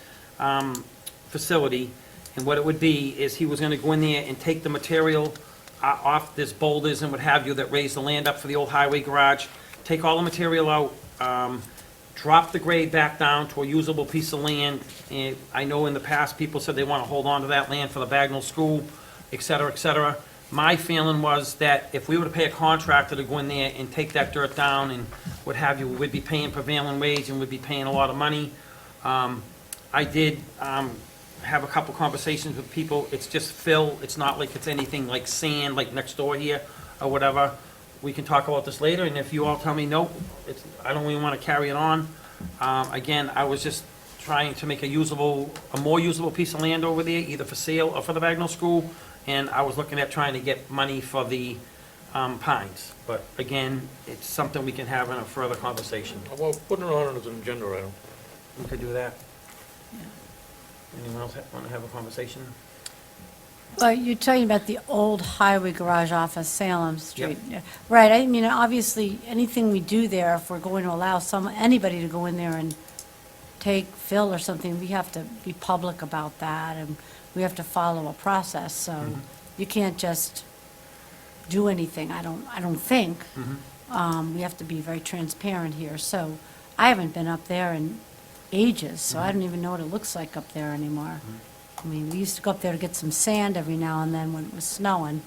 facility. And what it would be is he was going to go in there and take the material off this boulders and what have you that raised the land up for the old highway garage, take all the material out, drop the grade back down to a usable piece of land. And I know in the past, people said they want to hold on to that land for the Bagnell School, et cetera, et cetera. My feeling was that if we were to pay a contractor to go in there and take that dirt down and what have you, we'd be paying prevailing wage and we'd be paying a lot of money. I did have a couple conversations with people. It's just fill. It's not like it's anything like sand, like next door here or whatever. We can talk about this later, and if you all tell me, nope, I don't even want to carry it on. Again, I was just trying to make a more usable piece of land over there, either for sale or for the Bagnell School, and I was looking at trying to get money for the Pines. But again, it's something we can have in a further conversation. Well, putting it on as an agenda item. We could do that. Anyone else want to have a conversation? Well, you're talking about the old highway garage off of Salem Street. Yeah. Right, I mean, obviously, anything we do there, if we're going to allow anybody to go in there and take fill or something, we have to be public about that, and we have to follow a process, so you can't just do anything, I don't think. We have to be very transparent here, so I haven't been up there in ages, so I don't even know what it looks like up there anymore. I mean, we used to go up there to get some sand every now and then when it was snowing.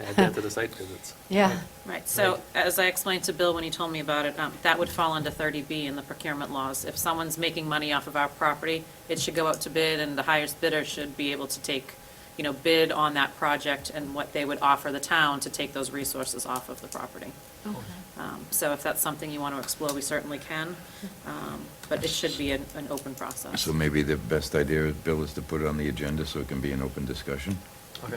Add that to the site visits. Yeah, Right, so as I explained to Bill when he told me about it, that would fall under 30B in the procurement laws. If someone's making money off of our property, it should go out to bid, and the highest bidder should be able to take, bid on that project and what they would offer the town to take those resources off of the property. So if that's something you want to explore, we certainly can, but it should be an open process. So maybe the best idea, Bill, is to put it on the agenda so it can be an open discussion? Okay.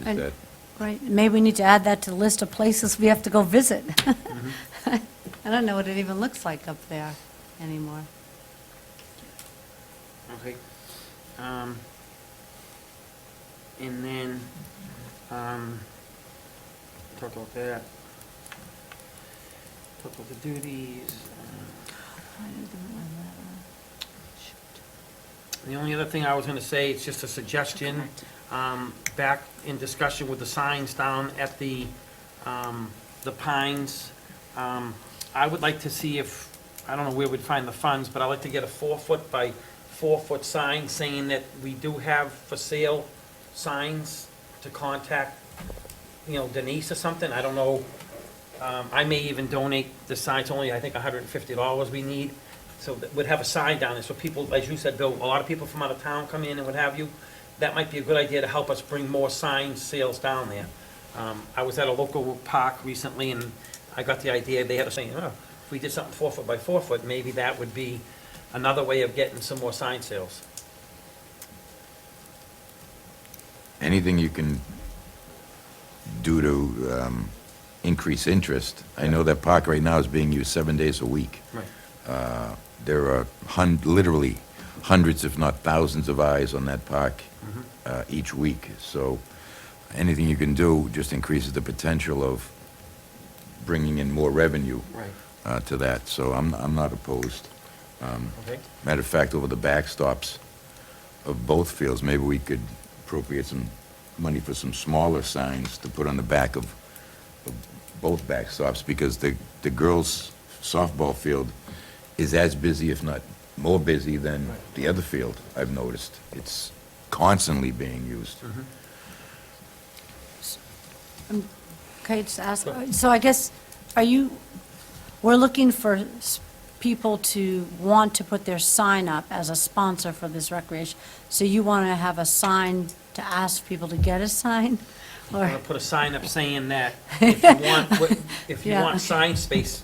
Is And- that, right, maybe we need to add that to the list of places we have to go visit. I don't know what it even looks like up there anymore. Okay. And then, talk about that. Talk about the duties. The only other thing I was gonna say, it's just a suggestion, back in discussion with the signs down at the Pines. I would like to see if, I don't know where we'd find the funds, but I'd like to get a 4-foot by 4-foot sign saying that we do have for sale signs to contact, Denise or something, I don't know. I may even donate the signs, only I think $150 we need. So that we'd have a sign down there, so people, as you said, Bill, a lot of people from out of town come in and what have you. That might be a good idea to help us bring more sign sales down there. I was at a local park recently, and I got the idea, they had a saying, oh, if we did something 4-foot by 4-foot, maybe that would be another way of getting some more sign sales. anything you can do to increase interest? I know that park right now is being used 7 days a week. Right. There are literally hundreds, if not thousands, of eyes on that park each week. So anything you can do just increases the potential of bringing in more revenue Right. to that. So I'm not opposed. Okay. Matter of fact, over the backstops of both fields, maybe we could appropriate some money for some smaller signs to put on the back of both backstops, because the girls' softball field is as busy, if not more busy, than the other field, I've noticed. It's constantly being used. Okay, just ask, so I guess, we're looking for people to want to put their sign up as a sponsor for this recreation. So you want to have a sign to ask people to get a sign? I'm Or, gonna put a sign up saying that if you Yeah. want sign space,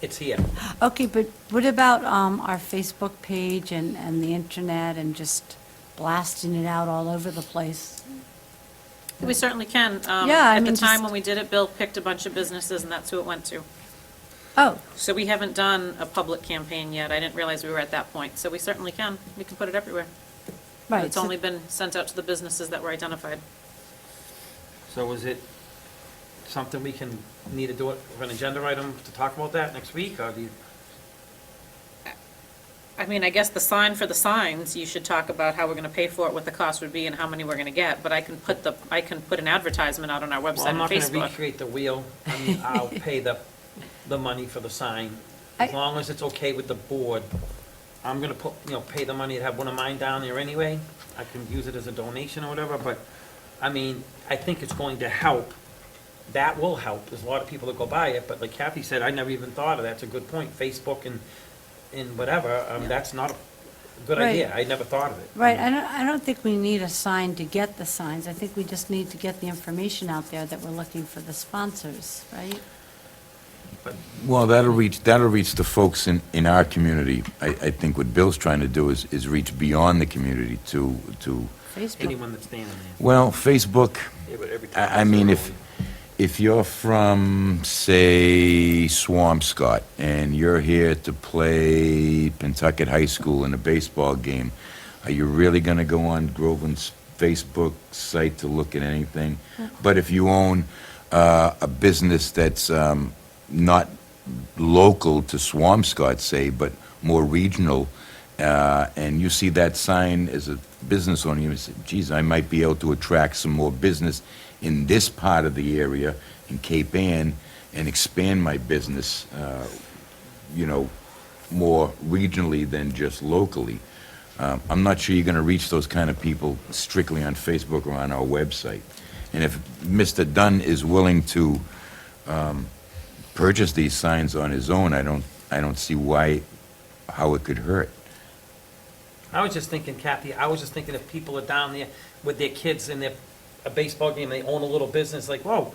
it's here. okay, but what about our Facebook page and the internet and just blasting it out all over the place? We certainly can. Yeah, I At the mean, time just- when we did it, Bill picked a bunch of businesses, and that's who it went to. Oh, So we haven't done a public campaign yet. I didn't realize we were at that point. So we certainly can. We can put it everywhere. right. It's so- only been sent out to the businesses that were identified. So is it something we need to do it, for an agenda item to talk about that next week, or do you? I mean, I guess the sign for the signs, you should talk about how we're gonna pay for it, what the cost would be, and how many we're gonna get. But I can put an advertisement out on our Well, website I'm and not gonna Facebook. recreate the wheel. I mean, I'll pay the money for the sign. As I- long as it's okay with the board. I'm gonna pay the money to have one of mine down there anyway. I can use it as a donation or whatever, but, I mean, I think it's going to help. That will help. There's a lot of people that go by it, but like Kathy said, I never even thought of that. It's a good point. Facebook and whatever, that's not a good Right. idea. I never thought of it. Right, I don't think we need a sign to get the signs. I think we just need to get the information out there that we're looking for the sponsors, right? Well, that'll reach the folks in our community. I think what Bill's trying to do is reach beyond the community to, Facebook. Anyone that's standing there. well, Facebook, Yeah, but every time I mean, it's if you're from, say, Swampscott, and you're here to play Pentucket High School in a baseball game, Are you really going to go on Groveland's Facebook site to look at anything? But if you own a business that's not local to Swampscott, say, but more regional, and you see that sign as a business owner, you say, geez, I might be able to attract some more business in this part of the area, in Cape Ann, and expand my business, more regionally than just locally. I'm not sure you're going to reach those kind of people strictly on Facebook or on our website. And if Mr. Dunn is willing to purchase these signs on his own, I don't see how it could hurt. I was just thinking, Kathy, if people are down there with their kids and a baseball game, they own a little business, like, whoa,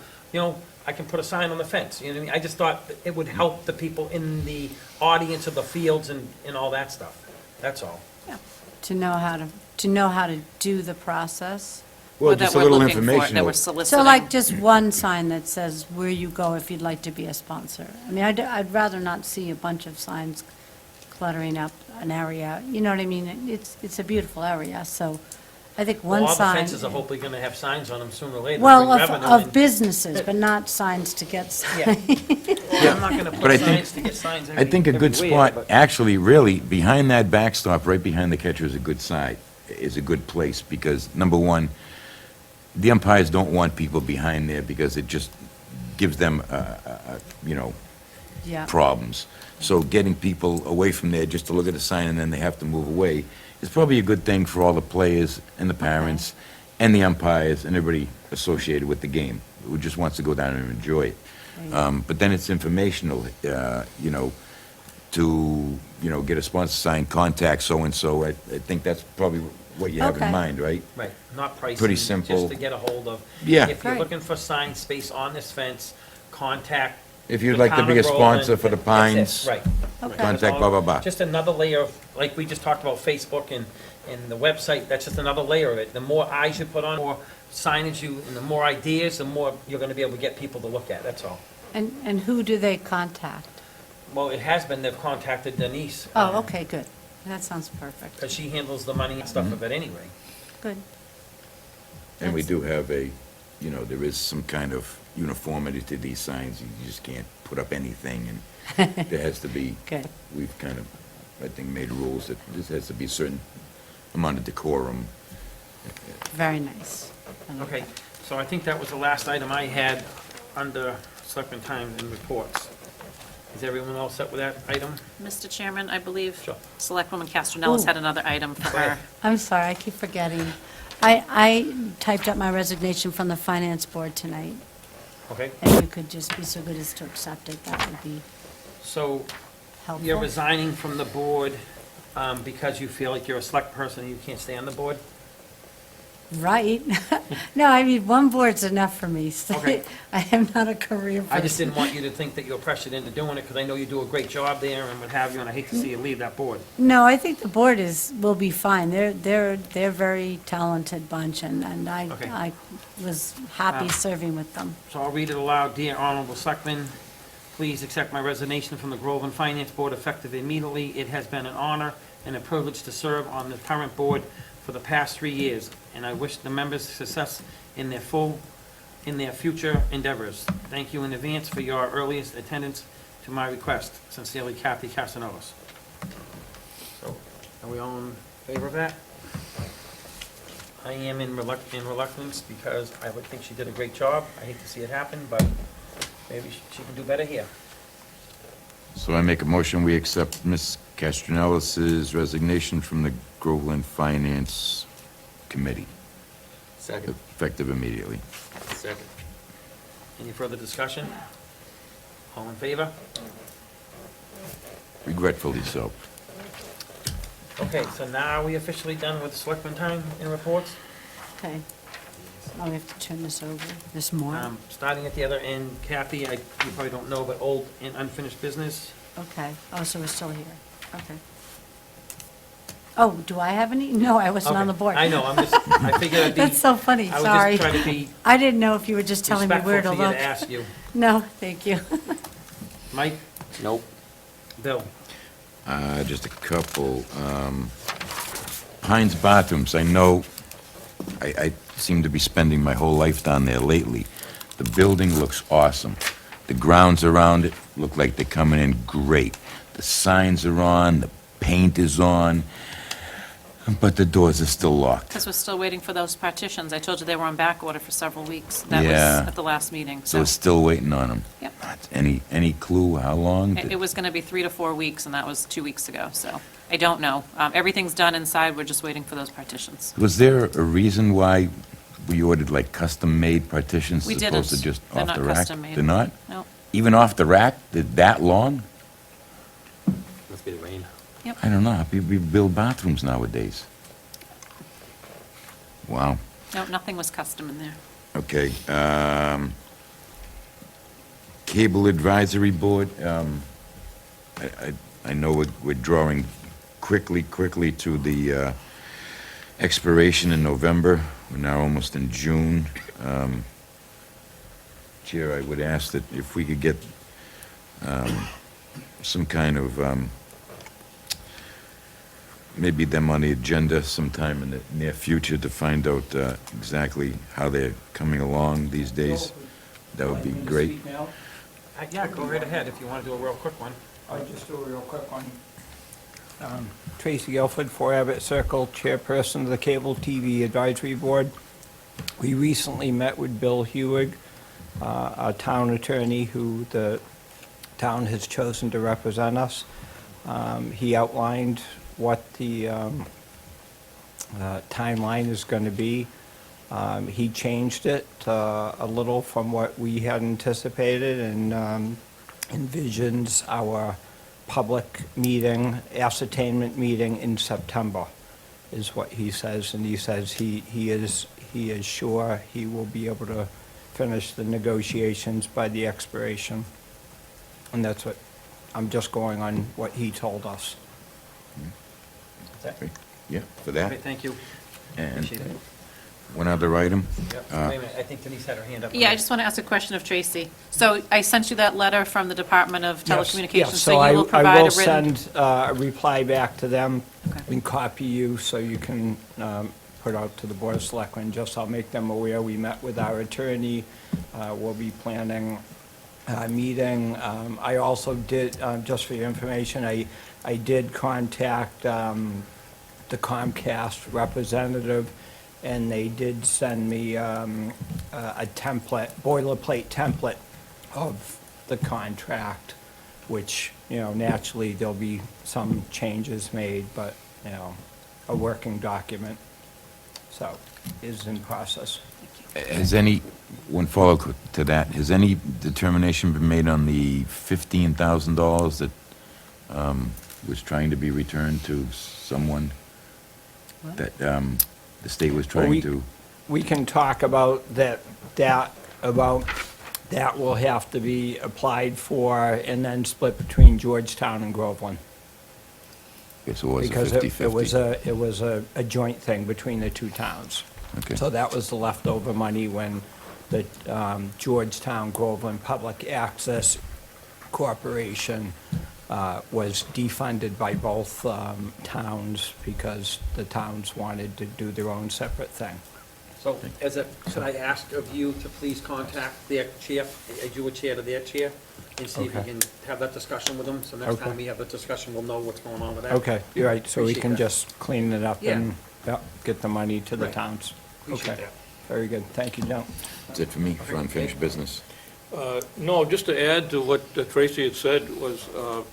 I can put a sign on the fence, you know what I mean? I just thought that it would help the people in the audience of the fields and all that stuff, that's all. To know how to do the process. Well, Or just that a we're little looking for, information. that we're So soliciting. like just one sign that says where you go if you'd like to be a sponsor. I mean, I'd rather not see a bunch of signs cluttering up an area, you know what I mean? It's a beautiful area, so I think one Well, all the sign. fences are hopefully gonna have signs on them sooner or later, Well, bring of revenue in. businesses, but not signs to get. Yeah. Well, I'm not gonna But I put think- signs to get signs I think a good everywhere, spot, but- actually, really, behind that backstop, right behind the catcher is a good side, is a good place, because, number one, the umpires don't want people behind there because it just gives them, Yeah. problems. So getting people away from there just to look at the sign and then they have to move away is probably a good thing for all the players and the parents and the umpires and everybody associated with the game who just wants to go down and enjoy it. But then it's informational, to, get a sponsor sign, contact so-and-so. I think that's probably what you have in Okay. mind, right? Right, not pricing. Pretty simple. Just to get a hold of. Yeah. If you're Right. looking for sign space on this fence, contact. If you'd the like to town be a of Groveland. sponsor for the That's it, Pines, Right. Okay. contact blah, blah, blah. Just another layer of, like we just talked about Facebook and the website, that's just another layer of it. The more eyes you put on, more signage and the more ideas, the more you're gonna be able to get people to look at, that's all. And who do they contact? Well, it has been, they've contacted Denise. Oh, okay, good. That sounds perfect. Because she handles the money and stuff of it anyway. Good. And we do have there is some kind of uniformity to these signs. You just can't put up anything, and there has to be, Good. we've kind of, I think, made rules that this has to be a certain amount of decorum. Very nice. Okay, so I think that was the last item I had under Selectmen time and reports. Is everyone all set with that item? Mr. Chairman, I believe Sure. Selectwoman Castronellis Ooh. had another item for Go ahead. her. I'm sorry, I keep forgetting. I typed up my resignation from the Finance Board tonight. Okay, If you could just be so good as to accept it, that would be so helpful. you're resigning from the board because you feel like you're a select person and you can't stay on the board? Right. No, I mean, one board's enough for me. So Okay. I am not a career person. I just didn't want you to think that you were pressured into doing it because I know you do a great job there and what have you, and I hate to see you leave that board. No, I think the board will be fine. They're very talented bunch, and Okay. I was happy Um, serving with them. So I'll read it aloud. Dear Honorable Selectmen, please accept my resignation from the Groveland Finance Board effective immediately. It has been an honor and a privilege to serve on the current board for the past 3 years, and I wish the members success in their future endeavors. Thank you in advance for your earliest attendance to my request. Sincerely, Kathy Castellanos. So, are we all in favor of that? I am in reluctance because I would think she did a great job. I hate to see it happen, but maybe she can do better here. So I make a motion, we accept Ms. Castronellis's resignation from the Groveland Finance Committee, Second. effective immediately. Second. Any further discussion? All in favor? Regretfully so. Okay, so now are we officially done with selectmen time and reports? Okay. Now we have to turn this over, this more. Starting at the other end, Kathy, you probably don't know, but old and unfinished business. Okay. Oh, so we're still here. Okay. Oh, do I have any? No, I wasn't on the Okay. board. I know, I figured I'd be. That's so funny, I sorry. was just trying to be I didn't know if you were just telling me where respectful to to you look. to ask you. No, thank you. Mike? Nope. Bill? Just a couple. Heinz Bathrooms, I know, I seem to be spending my whole life down there lately. The building looks awesome. The grounds around it look like they're coming in great. The signs are on, the paint is on, but the doors are still locked. Because we're still waiting for those partitions. I told you they were on back order for several weeks. That Yeah. was at the last meeting, So so. we're still waiting on them. Yep. Any clue how long? It was going to be 3 to 4 weeks, and that was 2 weeks ago, so I don't know. Everything's done inside, we're just waiting for those partitions. Was there a reason why we ordered like custom-made partitions We as opposed to didn't. just They're off not the rack? custom-made. They're not? No. Even off the rack, they're that long? Must be the rain. I don't know, how people build bathrooms nowadays. Wow, No, nothing was custom in there. okay. Cable Advisory Board, I know we're drawing quickly to the expiration in November. We're now almost in June. Chair, I would ask that if we could get some kind of, maybe them on the agenda sometime in the near future to find out exactly how they're coming along these days. That would be great. Yeah, go right ahead if you want to do a real quick one. I'll just do a real quick one. Tracy Guilford, 4 Abbott Circle, Chairperson of the Cable TV Advisory Board. We recently met with Bill Hewig, our town attorney, who the town has chosen to represent us. He outlined what the timeline is going to be. He changed it a little from what we had anticipated and envisions our public meeting, ascertainment meeting in September, is what he says. And he says he is sure he will be able to finish the negotiations by the expiration. And that's what, I'm just going on what he told us. Yeah, for that. Okay, thank you. And Appreciate it. one other item. Yep. Wait a minute, I think Denise had her hand up. Yeah, I just want to ask a question of Tracy. So I sent you that letter from the Department of Yes, Telecommunications, yes. so you will I provide will a written... send a reply back to them Okay. and copy you so you can put out to the Board of Selectmen. Just I'll make them aware, we met with our attorney, we'll be planning a meeting. I also did, just for your information, I did contact the Comcast representative, and they did send me a template, boilerplate template of the contract, which, naturally, there'll be some changes made, but, a working document, so, is in process. Has one follow-up to that, has any determination been made on the $15,000 that was trying to be returned to someone? That the state was Well, trying to? We can talk about that will have to be applied for and then split between Georgetown and Groveland. Yes, it was a Because 50/50. it was a joint thing between the two towns. Okay. So that was the leftover money when the Georgetown Groveland Public Access Corporation was defunded by both towns because the towns wanted to do their own separate thing. So, should I ask of you to please contact their chair, as you were chair to their chair, and see if you Okay. can have that discussion with them? So next Okay. time we have that discussion, we'll know what's going on with that. Okay, you're right, so we Appreciate can that. just clean it up Yeah. and get the money to the Right. towns. Appreciate Okay, that. very good, thank you, John. That's it for me, for unfinished business. No, just to add to what Tracy had said was, I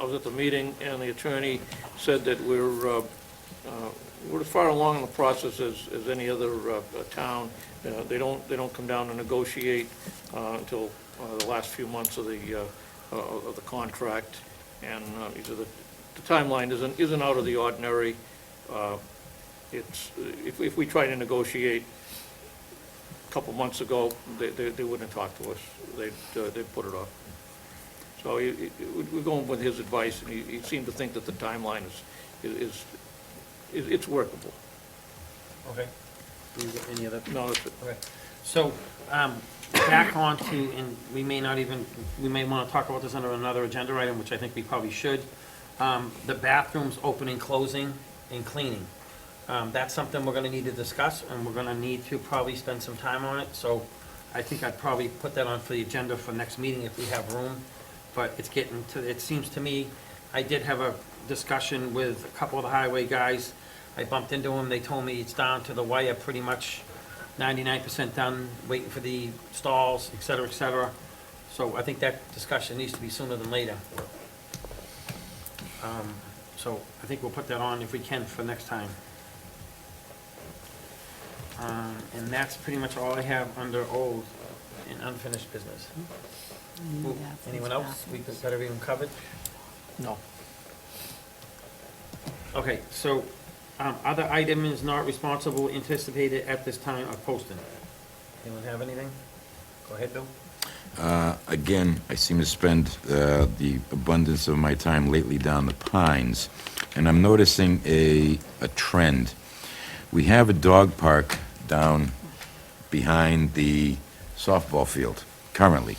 was at the meeting, and the attorney said that we're as far along in the process as any other town. They don't come down and negotiate until the last few months of the contract, and he said that the timeline isn't out of the ordinary. It's, if we try to negotiate a couple months ago, they wouldn't talk to us. They'd put it off. So we're going with his advice, and he seemed to think that the timeline it's workable. Okay. Do you get any other? No, that's it. Okay. So, back on to, and we may want to talk about this under another agenda item, which I think we probably should. The bathrooms opening, closing, and cleaning. That's something we're gonna need to discuss, and we're gonna need to probably spend some time on it, so I think I'd probably put that on for the agenda for next meeting if we have room, but it's getting to, it seems to me, I did have a discussion with a couple of the highway guys. I bumped into them, they told me it's down to the wire, pretty much 99% done, waiting for the stalls, et cetera, et cetera. So I think that discussion needs to be sooner than later. So I think we'll put that on if we can for next time. And that's pretty much all I have under old and unfinished business. Ooh, anyone else? We got everything covered? No. Okay, so, other items not responsible anticipated at this time of posting. Anyone have anything? Go ahead, Bill. Again, I seem to spend the abundance of my time lately down the Pines, and I'm noticing a trend. We have a dog park down behind the softball field currently.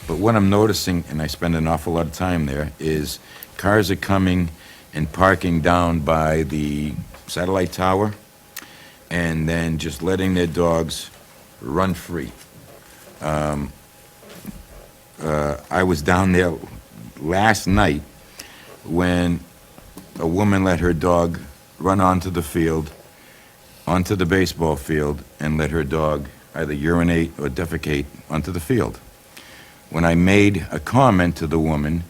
But what I'm noticing, and I spend an awful lot of time there, is cars are coming and parking down by the satellite tower and then just letting their dogs run free. I was down there last night when a woman let her dog run onto the field, onto the baseball field, and let her dog either urinate or defecate onto the field. When I made a comment to the woman,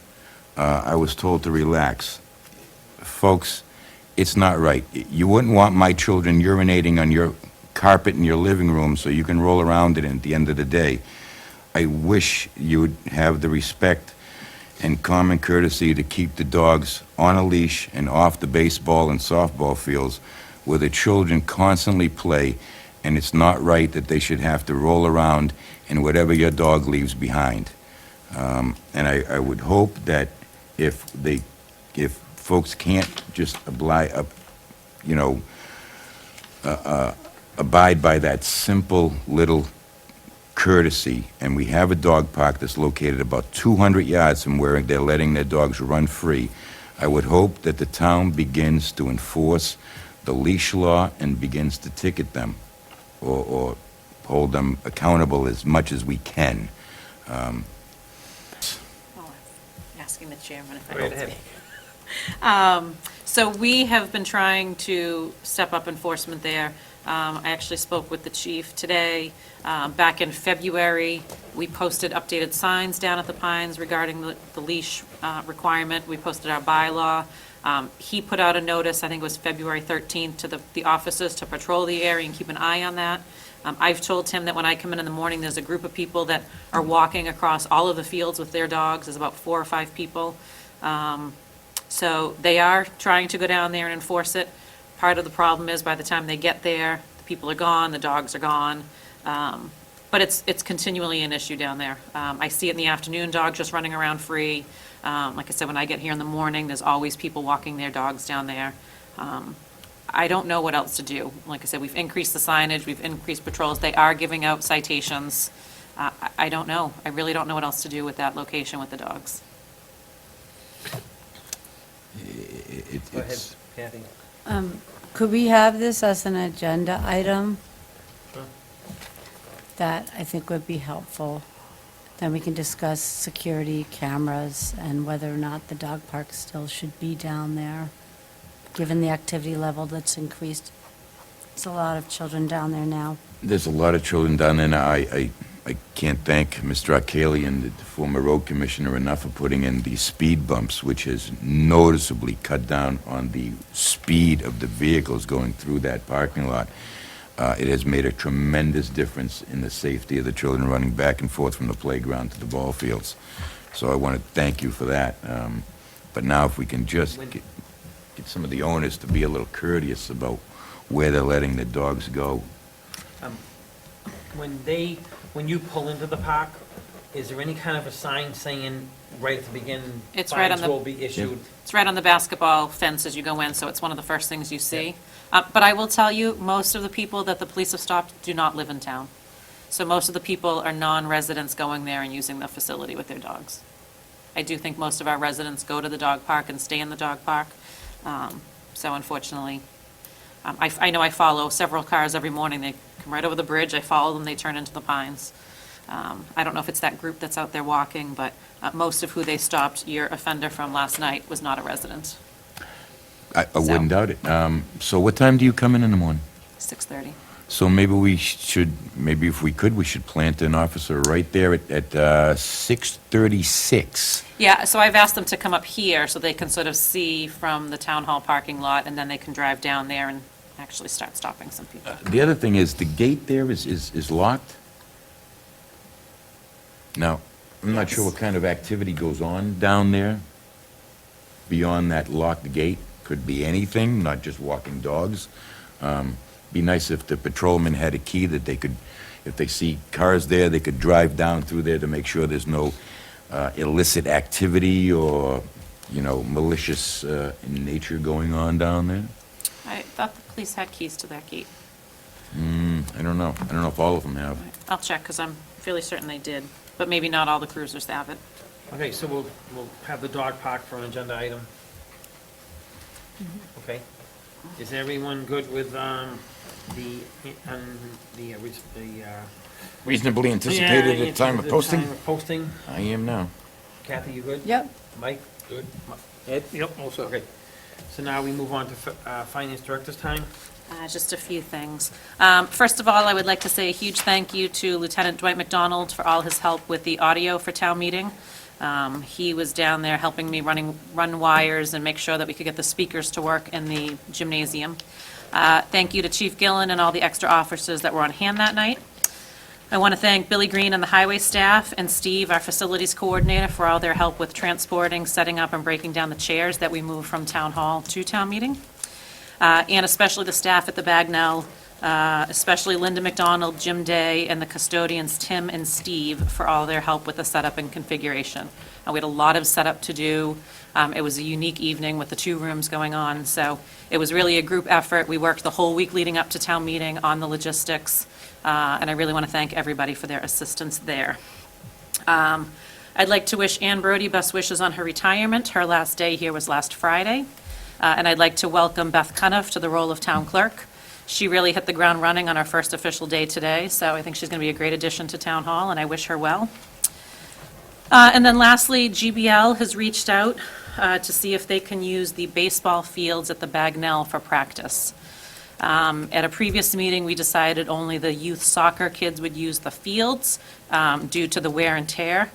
I was told to relax. Folks, it's not right. You wouldn't want my children urinating on your carpet in your living room so you can roll around in it at the end of the day. I wish you would have the respect and common courtesy to keep the dogs on a leash and off the baseball and softball fields where the children constantly play, and it's not right that they should have to roll around in whatever your dog leaves behind. And I would hope that if folks can't just abide by that simple little courtesy, and we have a dog park that's located about 200 yards from where they're letting their dogs run free, I would hope that the town begins to enforce the leash law and begins to ticket them or hold them accountable as much as we can. Oh, asking the chairman if I Go can ahead. speak. So we have been trying to step up enforcement there. I actually spoke with the chief today. Back in February, we posted updated signs down at the Pines regarding the leash requirement. We posted our bylaw. He put out a notice, I think it was February 13th, to the officers to patrol the area and keep an eye on that. I've told him that when I come in the morning, there's a group of people that are walking across all of the fields with their dogs. There's about 4 or 5 people. So they are trying to go down there and enforce it. Part of the problem is by the time they get there, the people are gone, the dogs are gone. But it's continually an issue down there. I see it in the afternoon, dogs just running around free. Like I said, when I get here in the morning, there's always people walking their dogs down there. I don't know what else to do. Like I said, we've increased the signage, we've increased patrols. They are giving out citations. I don't know. I really don't know what else to do with that location with the dogs. Go ahead, Kathy. Could we have this as an agenda item? Sure. That I think would be helpful. Then we can discuss security cameras and whether or not the dog park still should be down there, given the activity level that's increased. There's a lot of children down there now. There's a lot of children down there now. I can't thank Mr. Arkalian and the former road commissioner enough for putting in these speed bumps, which has noticeably cut down on the speed of the vehicles going through that parking lot. It has made a tremendous difference in the safety of the children running back and forth from the playground to the ball fields. So I want to thank you for that. But now if we can just get some of the owners to be a little courteous about where they're letting their dogs go. When you pull into the park, is there any kind of a sign saying right at the beginning, It's right on fines the- will be issued? It's right on the basketball fence as you go in, so it's one of the first things you see. But I will tell you, most of the people that the police have stopped do not live in town. So most of the people are non-residents going there and using the facility with their dogs. I do think most of our residents go to the dog park and stay in the dog park. So unfortunately, I know I follow several cars every morning. They come right over the bridge. I follow them. They turn into the pines. I don't know if it's that group that's out there walking, but most of who they stopped your offender from last night was not a resident. I wouldn't doubt it. So what time do you come in the morning? 6:30. So maybe we should, maybe if we could, we should plant an officer right there at 6:36. Yeah, so I've asked them to come up here so they can sort of see from the town hall parking lot, and then they can drive down there and actually start stopping some people. The other thing is, the gate there is locked? Now, I'm not sure what kind of activity goes on down there beyond that locked gate. Could be anything, not just walking dogs. Be nice if the patrolman had a key that they could, if they see cars there, they could drive down through there to make sure there's no illicit activity or, malicious in nature going on down there. I thought the police had keys to that gate. I don't know. I don't know if all of them have. I'll check, because I'm fairly certain they did, but maybe not all the cruisers have it. Okay, so we'll have the dog park for an agenda item. Okay. Is everyone good with Reasonably anticipated at the time of posting? Time of posting. I am now. Kathy, you good? Yep. Mike? Good. Ed? Yep, also. Okay. So now we move on to finance director's time. Just a few things. First of all, I would like to say a huge thank you to Lieutenant Dwight McDonald for all his help with the audio for town meeting. He was down there helping me run wires and make sure that we could get the speakers to work in the gymnasium. Thank you to Chief Gillen and all the extra officers that were on hand that night. I want to thank Billy Green and the highway staff, and Steve, our facilities coordinator, for all their help with transporting, setting up, and breaking down the chairs that we moved from town hall to town meeting. And especially the staff at the Bagnell, especially Linda McDonald, Jim Day, and the custodians, Tim and Steve, for all their help with the setup and configuration. We had a lot of setup to do. It was a unique evening with the 2 rooms going on, so it was really a group effort. We worked the whole week leading up to town meeting on the logistics, and I really want to thank everybody for their assistance there. I'd like to wish Ann Brody best wishes on her retirement. Her last day here was last Friday. And I'd like to welcome Beth Cuniff to the role of town clerk. She really hit the ground running on our first official day today, so I think she's going to be a great addition to town hall, and I wish her well. And then lastly, GBL has reached out to see if they can use the baseball fields at the Bagnell for practice. At a previous meeting, we decided only the youth soccer kids would use the fields due to the wear and tear.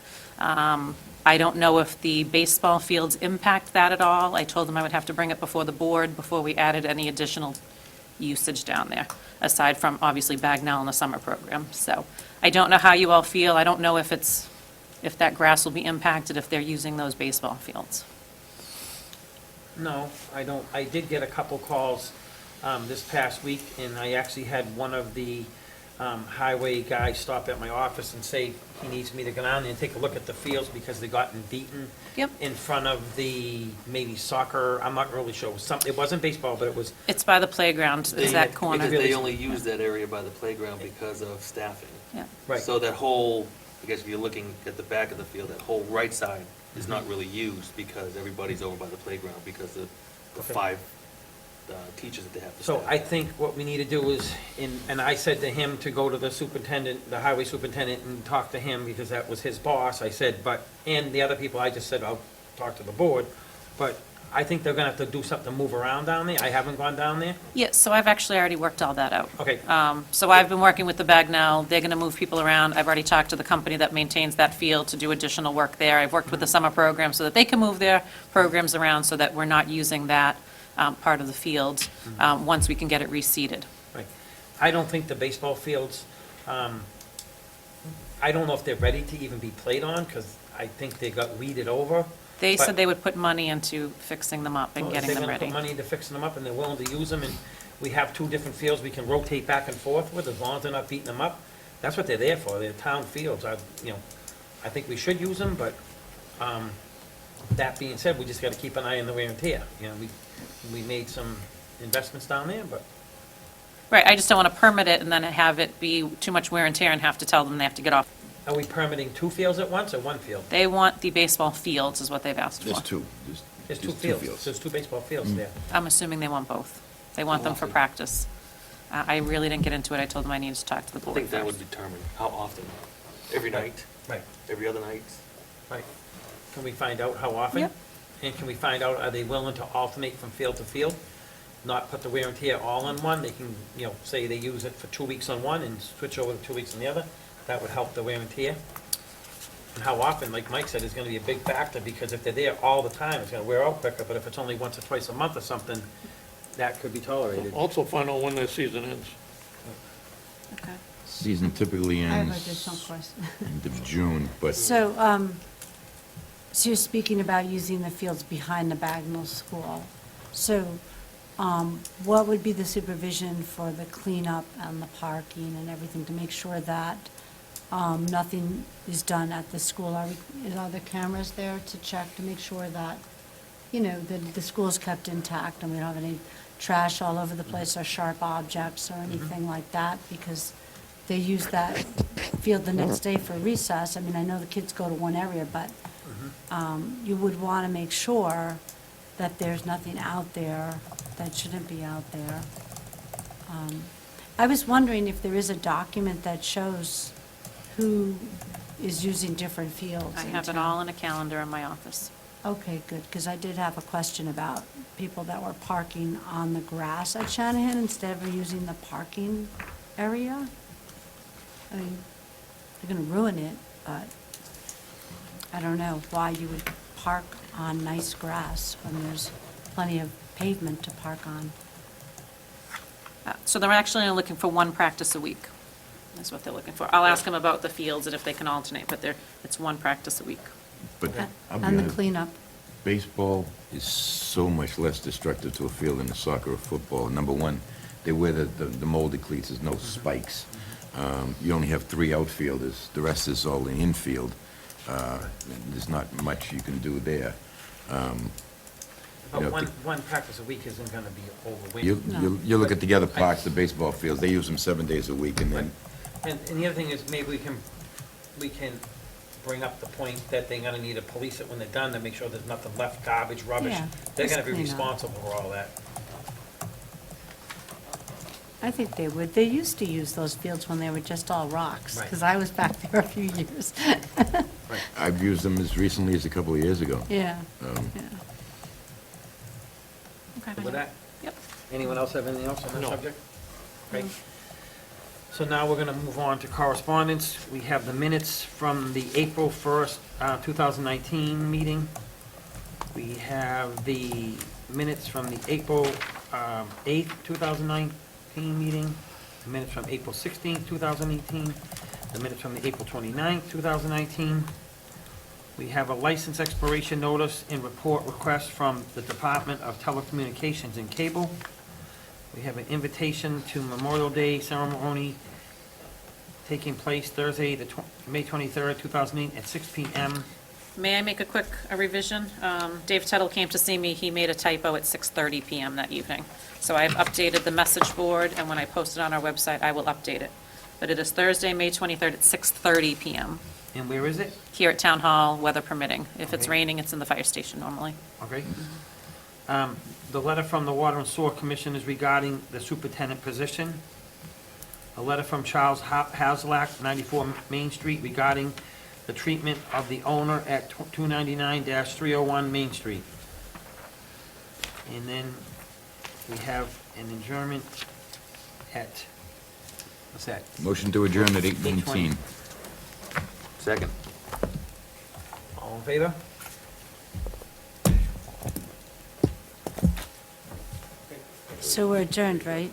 I don't know if the baseball fields impact that at all. I told them I would have to bring it before the board before we added any additional usage down there, aside from obviously Bagnell and the summer program. So I don't know how you all feel. I don't know if that grass will be impacted if they're using those baseball fields. No, I don't. I did get a couple calls this past week, and I actually had one of the highway guys stop at my office and say he needs me to go down there and take a look at the fields because they gotten beaten Yep. in front of the maybe soccer. I'm not really sure. It wasn't baseball, but it was. It's by the playground, it's that corner. Because they only use that area by the playground because of staffing. Yeah. Right. So that whole, I guess if you're looking at the back of the field, that whole right side is not really used because everybody's over by the playground because of the Okay. 5 teachers that they have to So staff. I think what we need to do is, and I said to him to go to the superintendent, the highway superintendent, and talk to him, because that was his boss, I said, and the other people, I just said, I'll talk to the board, but I think they're gonna have to do something to move around down there. I haven't gone down there. Yeah, so I've actually already worked all that out. Okay. So I've been working with the Bagnell. They're going to move people around. I've already talked to the company that maintains that field to do additional work there. I've worked with the summer program so that they can move their programs around so that we're not using that part of the field once we can get it reseeded. Right. I don't think the baseball fields, I don't know if they're ready to even be played on, because I think they got weeded over. They But- said they would put money into fixing them up and Well, getting them They're ready. gonna put money into fixing them up, and they're willing to use them, and we have 2 different fields we can rotate back and forth with, as long as they're not beating them up. That's what they're there for, they're town fields. I think we should use them, but, that being said, we just gotta keep an eye on the wear and tear. We made some investments down there, but, Right, I just don't want to permit it and then have it be too much wear and tear and have to tell them they have to get off. are we permitting 2 fields at once, or 1 field? They want the baseball fields is what they've asked for. There's 2. There's 2 fields, there's 2 baseball fields there. I'm assuming they want both. They want them for practice. I really didn't get into it. I told them I needed to talk to the I board think that first. would determine how often. Every night, Right, every other night? right. Can we find out how often? Yep. And can we find out, are they willing to alternate from field to field? Not put the wear and tear all in one? They can, say they use it for 2 weeks on one and switch over to 2 weeks on the other? That would help the wear and tear. And how often, like Mike said, is gonna be a big factor, because if they're there all the time, it's gonna wear out quicker, but if it's only once or twice a month or something, that could be tolerated. Also find out when their season ends. Okay. Season typically I have ends additional question. end of June, but So, so you're speaking about using the fields behind the Bagnell School. So, what would be the supervision for the cleanup and the parking and everything to make sure that nothing is done at the school? Are there cameras there to check to make sure that, the school's kept intact and we don't have any trash all over the place or sharp objects or anything like that? Because they use that field the next day for recess. I mean, I know the kids go to one area, but you would want to make sure that there's nothing out there that shouldn't be out there. I was wondering if there is a document that shows who is using different fields. I in have it town. all in a calendar in my office. Okay, good, because I did have a question about people that were parking on the grass at Shanahan instead of using the parking area. I mean, they're gonna ruin it, but I don't know why you would park on nice grass when there's plenty of pavement to park on. So they're actually only looking for one practice a week. That's what they're looking for. I'll ask them about the fields and if they can alternate, but it's one practice a week. but I'll be And the honest, cleanup. baseball is so much less destructive to a field than soccer or football. Number one, they wear the molded cleats, there's no spikes. You only have 3 outfielders, the rest is all in infield. There's not much you can do there. But know, one practice a week isn't gonna be You, overwhelming. you look at the other parks, the baseball fields, they use them 7 days a week, and then, And the other thing is, maybe we can bring up the point that they're gonna need to police it when they're done, to make sure there's nothing left, garbage, rubbish. Yeah, They're just gonna be clean up. responsible for all that. I think they would. They used to use those fields when they were just all rocks, Right. because I was back there a few years. I've used them as recently as a couple of years ago. Yeah, Um, yeah. Okay. With that, Yep. anyone else have anything else on that No. subject? Great. So now we're gonna move on to correspondence. We have the minutes from the April 1st, 2019 meeting. We have the minutes from the April 8th, 2019 meeting, the minutes from April 16th, 2018, the minutes from the April 29th, 2019. We have a license expiration notice and report request from the Department of Telecommunications and Cable. We have an invitation to Memorial Day ceremony taking place Thursday, May 23rd, 2008, at 6 PM. May I make a quick revision? Dave Tuttle came to see me, he made a typo at 6:30 PM that evening. So I've updated the message board, and when I post it on our website, I will update it. But it is Thursday, May 23rd at 6:30 PM, And where is it? here at Town Hall, weather permitting. If it's Okay. raining, it's in the fire station normally. Okay. The letter from the Water and Sewer Commission is regarding the superintendent position. A letter from Charles Haslak, 94 Main Street, regarding the treatment of the owner at 299-301 Main Street. And then we have an adjournment at, what's that? Motion to adjourn at 8:19. Second. All in favor? So we're adjourned, right?